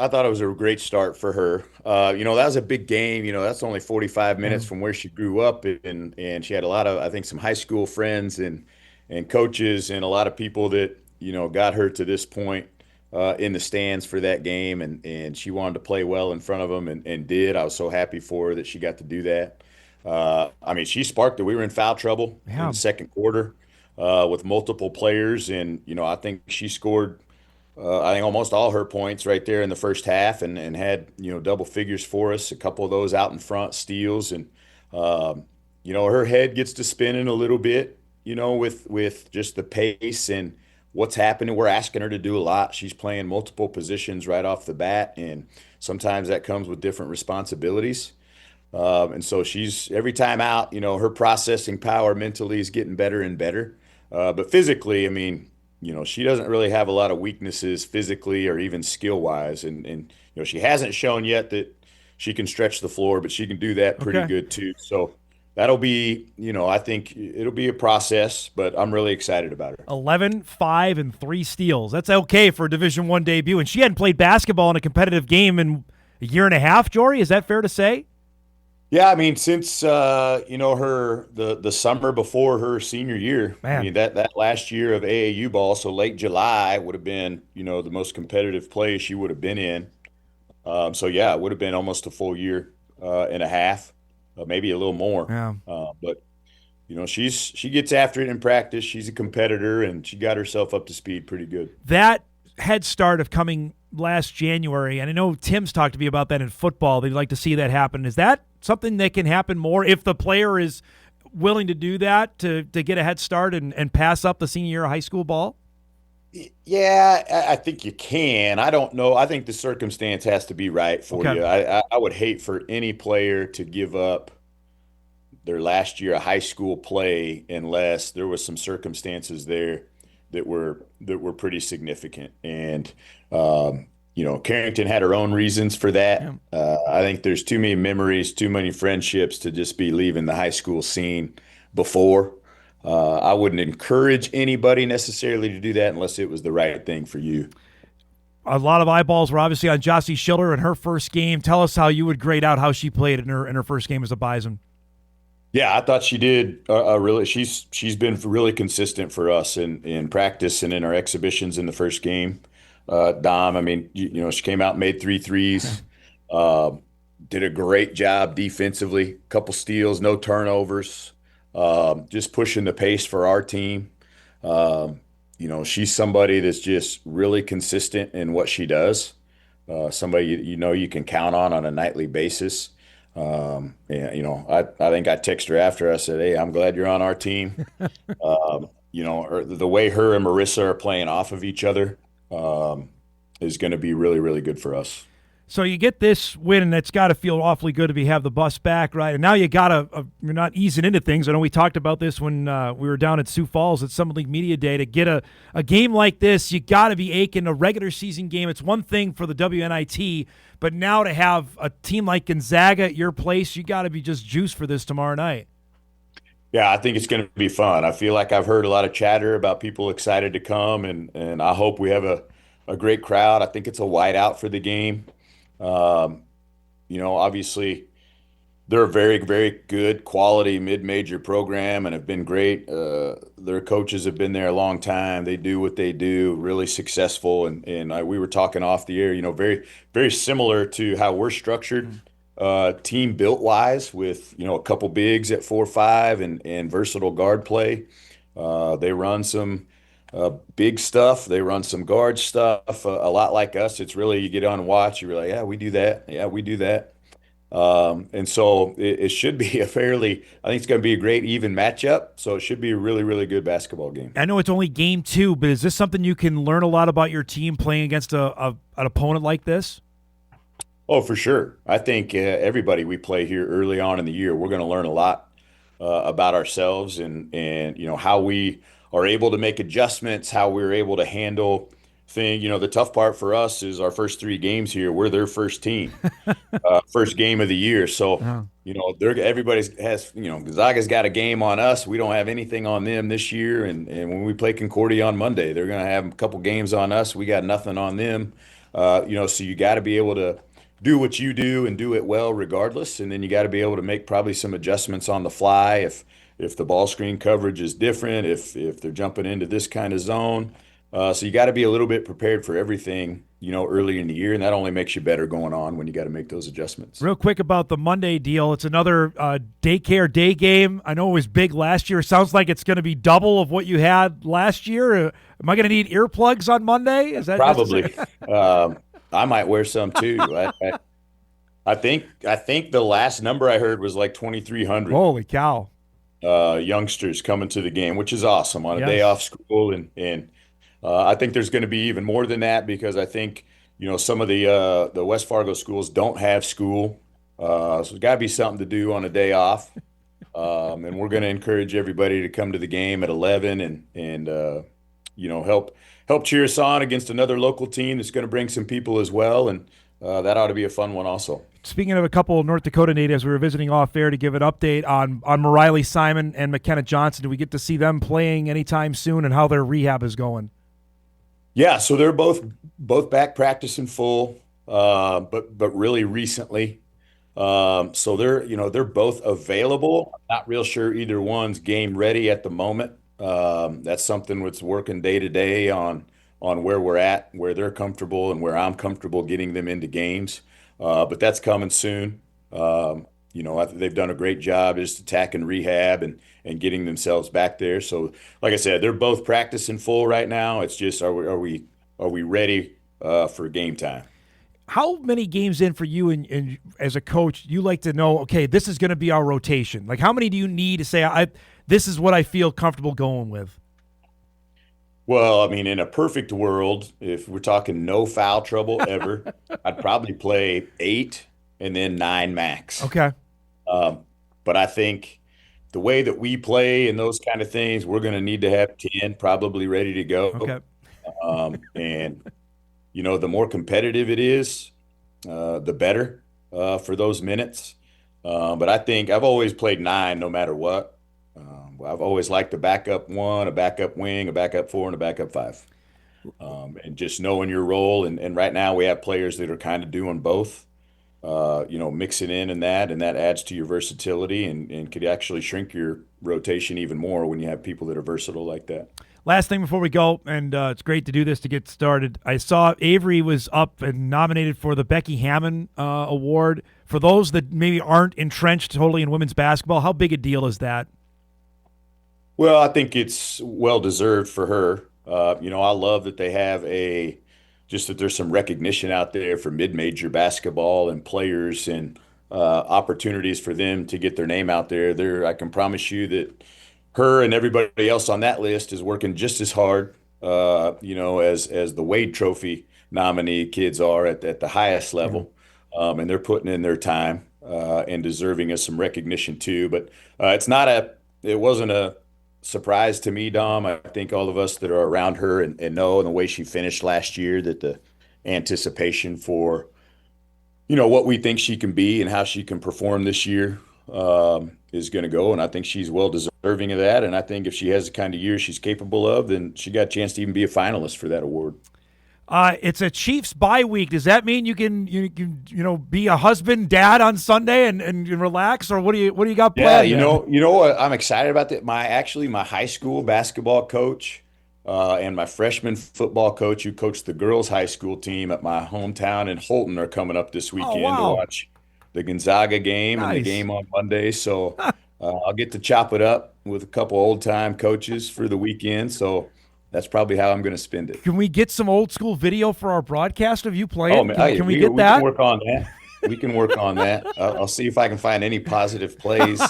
thought it was a great start for her. That was a big game. That's only 45 minutes from where she grew up, and she had a lot of, I think, some high school friends and coaches and a lot of people that, got her to this point in the stands for that game, and she wanted to play well in front of them and did. I was so happy for her that she got to do that. She sparked it. We were in foul trouble in the second quarter with multiple players, and, I think she scored almost all her points right there in the first half and had, double figures for us, a couple of those out in front, steals. And, her head gets to spinning a little bit, with just the pace and what's happening. We're asking her to do a lot. She's playing multiple positions right off the bat, and sometimes that comes with different responsibilities. And so she's, every time out, her processing power mentally is getting better and better. But physically, she doesn't really have a lot of weaknesses physically or even skill-wise. And she hasn't shown yet that she can stretch the floor, but she can do that pretty good too. So that'll be, I think it'll be a process, but I'm really excited about her. 11, 5, and 3 steals. That's okay for a Division I debut. And she hadn't played basketball in a competitive game in a year and a half, Jory. Is that fair to say? Yeah, since the summer before her senior year, that last year of AAU ball, so late July would have been the most competitive play she would have been in. It would have been almost a full year and a half, maybe a little more. Yeah. But she gets after it in practice. She's a competitor, and she got herself up to speed pretty good. That head start of coming last January, and I know Tim's talked to me about that in football. They'd like to see that happen. Is that something that can happen more if the player is willing to do that to get a head start and pass up the senior year of high school ball? Yeah, I think you can. I don't know. I think the circumstance has to be right for you. I would hate for any player to give up their last year of high school play unless there was some circumstances there that were pretty significant. And Carrington had her own reasons for that. I think there's too many memories, too many friendships to just be leaving the high school scene before. I wouldn't encourage anybody necessarily to do that unless it was the right thing for you. A lot of eyeballs were obviously on Jossie Schiller in her first game. Tell us how you would grade out how she played in her first game as a Bison. Yeah, I thought she did really. She's been really consistent for us in practice and in our exhibitions in the first game. Dom, I mean, she came out and made 3 threes. Did a great job defensively. Couple steals, no turnovers. Just pushing the pace for our team. She's somebody that's just really consistent in what she does. Somebody you can count on a nightly basis. I think I texted her after. I said, "Hey, I'm glad you're on our team." The way her and Marissa are playing off of each other is going to be really, really good for us. So you get this win, and it's got to feel awfully good to have the bus back, right? And now you got to you're not easing into things. I know we talked about this when we were down at Sioux Falls at Summit League Media Day. To get a game like this, you got to be aching. A regular season game, it's one thing for the WNIT, but now to have a team like Gonzaga at your place, you got to be just juiced for this tomorrow night. Yeah, I think it's going to be fun. I feel like I've heard a lot of chatter about people excited to come, and I hope we have a great crowd. I think it's a whiteout for the game. Obviously they're a very, very good quality mid-major program and have been great. Their coaches have been there a long time. They do what they do, really successful. And we were talking off the air, very, very similar to how we're structured, team built wise with, a couple bigs at 4-5 and versatile guard play. They run some big stuff. They run some guard stuff, a lot like us. It's really, you get on and watch, you're like, yeah, we do that. Yeah, we do that. And so it should be I think it's going to be a great even matchup. So it should be a really, really good basketball game. I know it's only game 2, but is this something you can learn a lot about your team playing against an opponent like this? Oh, for sure. I think everybody we play here early on in the year, we're going to learn a lot about ourselves and how we are able to make adjustments, how we're able to handle things. The tough part for us is our first 3 games here. We're their first team, first game of the year. So, everybody's has, Gonzaga's got a game on us. We don't have anything on them this year. And when we play Concordia on Monday, they're going to have a couple games on us. We got nothing on them. So you got to be able to do what you do and do it well regardless. And then you got to be able to make probably some adjustments on the fly if the ball screen coverage is different, if they're jumping into this kind of zone. So you got to be a little bit prepared for everything, early in the year, and that only makes you better going on when you got to make those adjustments. Real quick about the Monday deal. It's another daycare day game. I know it was big last year. Sounds like it's going to be double of what you had last year. Am I going to need earplugs on Monday? Is that probably? I might wear some too. I think the last number I heard was like 2,300. Holy cow. Youngsters coming to the game, which is awesome on a day off school. And I think there's going to be even more than that because I think, some of the West Fargo schools don't have school. So there's got to be something to do on a day off. And we're going to encourage everybody to come to the game at 11 and help cheer us on against another local team that's going to bring some people as well. And that ought to be a fun one also. Speaking of a couple of North Dakota natives, we were visiting off air to give an update on Mariley Simon and McKenna Johnson. Do we get to see them playing anytime soon and how their rehab is going? Yeah, so they're both back practicing full, but really recently. So they're both available. I'm not real sure either one's game ready at the moment. That's something that's working day to day on where we're at, where they're comfortable and where I'm comfortable getting them into games. But that's coming soon. They've done a great job just attacking rehab and getting themselves back there. So, like I said, they're both practicing full right now. It's just, are we ready for game time? How many games in for you and as a coach, you like to know, okay, this is going to be our rotation? Like, how many do you need to say, this is what I feel comfortable going with? Well, I mean, in a perfect world, if we're talking no foul trouble ever, I'd probably play 8 and then 9 max. Okay. But I think the way that we play and those kind of things, we're going to need to have 10 probably ready to go. Okay. And, the more competitive it is, the better for those minutes. But I think I've always played 9 no matter what. I've always liked a backup 1, a backup wing, a backup 4, and a backup 5. And just knowing your role. And right now we have players that are kind of doing both, mixing in and that adds to your versatility and could actually shrink your rotation even more when you have people that are versatile like that. Last thing before we go, and it's great to do this to get started. I saw Avery was up and nominated for the Becky Hammond Award. For those that maybe aren't entrenched totally in women's basketball, how big a deal is that? Well, I think it's well-deserved for her. I love that they have that there's some recognition out there for mid-major basketball and players and opportunities for them to get their name out there. I can promise you that her and everybody else on that list is working just as hard, as the Wade Trophy nominee kids are at the highest level. And they're putting in their time and deserving of some recognition too. But it wasn't a surprise to me, Dom. I think all of us that are around her and know the way she finished last year, that the anticipation for, what we think she can be and how she can perform this year is going to go. And I think she's well deserving of that. And I think if she has the kind of year she's capable of, then she got a chance to even be a finalist for that award. It's a Chiefs bye week. Does that mean you can be a husband, dad on Sunday and relax, or what do you got planned? Yeah, you know what I'm excited about that. My high school basketball coach and my freshman football coach who coached the girls' high school team at my hometown in Holton are coming up this weekend to watch the Gonzaga game and the game on Monday. So I'll get to chop it up with a couple old-time coaches for the weekend. So that's probably how I'm going to spend it. Can we get some old school video for our broadcast of you playing? Can we get We that? can work on that. We can work on that. I'll see if I can find any positive plays,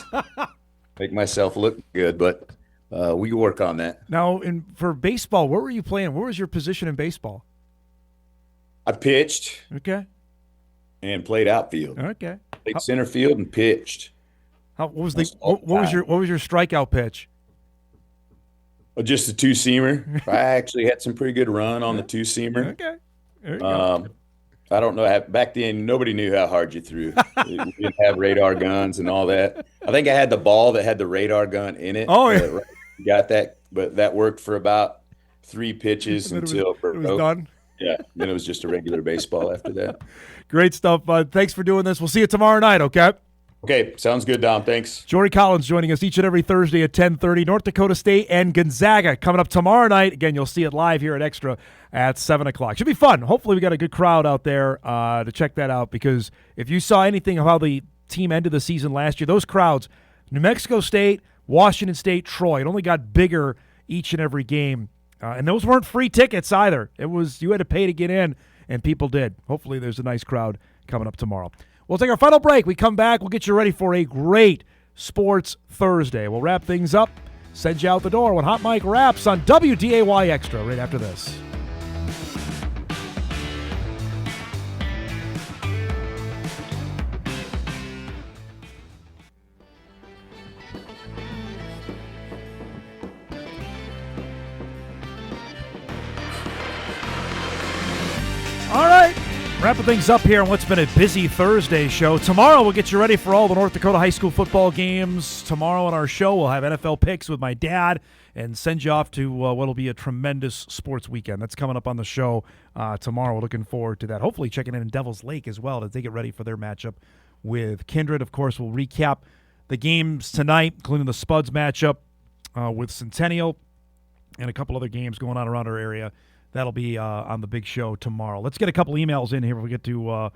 make myself look good, but we can work on that. Now, for baseball, where were you playing? Where was your position in baseball? I pitched. Okay. And played outfield. Okay. Played center field and pitched. What was your strikeout pitch? Just a two-seamer. I actually had some pretty good run on the two-seamer. Okay. There you go. I don't know. Back then, nobody knew how hard you threw. We didn't have radar guns and all that. I think I had the ball that had the radar gun in it. Oh, yeah. Got that, but that worked for about 3 pitches until it was done. Yeah, then it was just a regular baseball after that. Great stuff, bud. Thanks for doing this. We'll see you tomorrow night, okay? Okay, sounds good, Dom. Thanks. Jory Collins joining us each and every Thursday at 10:30. North Dakota State and Gonzaga coming up tomorrow night. Again, you'll see it live here at Extra at 7 o'clock. Should be fun. Hopefully we got a good crowd out there to check that out, because if you saw anything of how the team ended the season last year, those crowds, New Mexico State, Washington State, Troy, it only got bigger each and every game. And those weren't free tickets either. You had to pay to get in, and people did. Hopefully there's a nice crowd coming up tomorrow. We'll take our final break. We come back. We'll get you ready for a great Sports Thursday. We'll wrap things up, send you out the door when Hot Mike wraps on WDAY Extra right after this. All right. Wrapping things up here on what's been a busy Thursday show. Tomorrow we'll get you ready for all the North Dakota high school football games. Tomorrow on our show we'll have NFL picks with my dad and send you off to what'll be a tremendous sports weekend. That's coming up on the show tomorrow. We're looking forward to that. Hopefully checking in Devil's Lake as well as they get ready for their matchup with Kindred. Of course, we'll recap the games tonight, including the Spuds matchup with Centennial and a couple other games going on around our area. That'll be on the big show tomorrow. Let's get a couple emails in here before we get to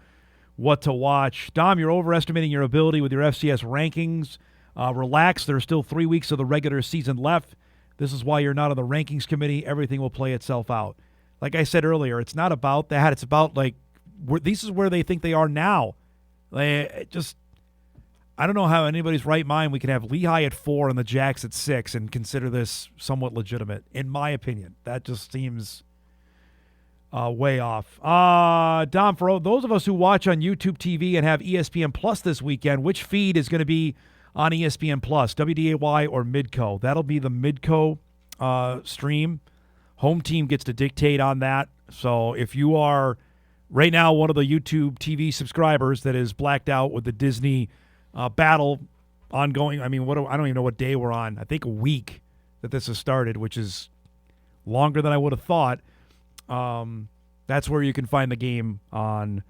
what to watch. Dom, you're overestimating your ability with your FCS rankings. Relax. There are still 3 weeks of the regular season left. This is why you're not on the rankings committee. Everything will play itself out. Like I said earlier, it's not about that. It's about, this is where they think they are now. I don't know how anybody's right mind we can have Lehigh at 4 and the Jacks at 6 and consider this somewhat legitimate, in my opinion. That just seems way off. Dom, for those of us who watch on YouTube TV and have ESPN Plus this weekend, which feed is going to be on ESPN Plus, WDAY or Midco. That'll be the Midco stream. Home team gets to dictate on that. So if you are right now one of the YouTube TV subscribers that is blacked out with the Disney battle ongoing, I mean, I don't even know what day we're on. I think a week that this has started, which is longer than I would have thought. That's where you can find the game on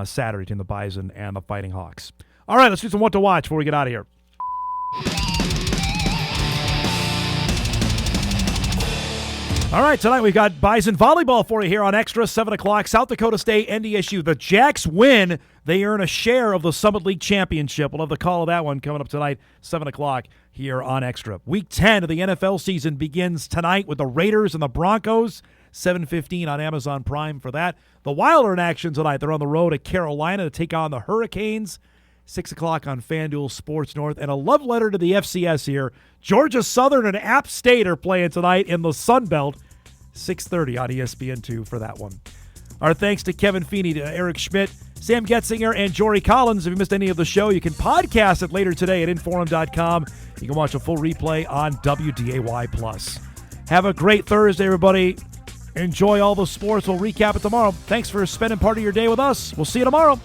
Saturday between the Bison and the Fighting Hawks. All right, let's do some what to watch before we get out of here. All right, tonight we've got Bison volleyball for you here on Extra, 7 o'clock. South Dakota State, NDSU. The Jacks win. They earn a share of the Summit League Championship. We'll have the call of that one coming up tonight, 7 o'clock here on Extra. Week 10 of the NFL season begins tonight with the Raiders and the Broncos. 7:15 on Amazon Prime for that. The Wild are in action tonight. They're on the road at Carolina to take on the Hurricanes. 6 o'clock on FanDuel Sports North. And a love letter to the FCS here. Georgia Southern and App State are playing tonight in the Sun Belt. 6:30 on ESPN2 for that one. Our thanks to Kevin Feeney, to Eric Schmidt, Sam Goetzinger, and Jory Collins. If you missed any of the show, you can podcast it later today at Inforum.com. You can watch a full replay on WDAY+. Have a great Thursday, everybody. Enjoy all the sports. We'll recap it tomorrow. Thanks for spending part of your day with us. We'll see you tomorrow.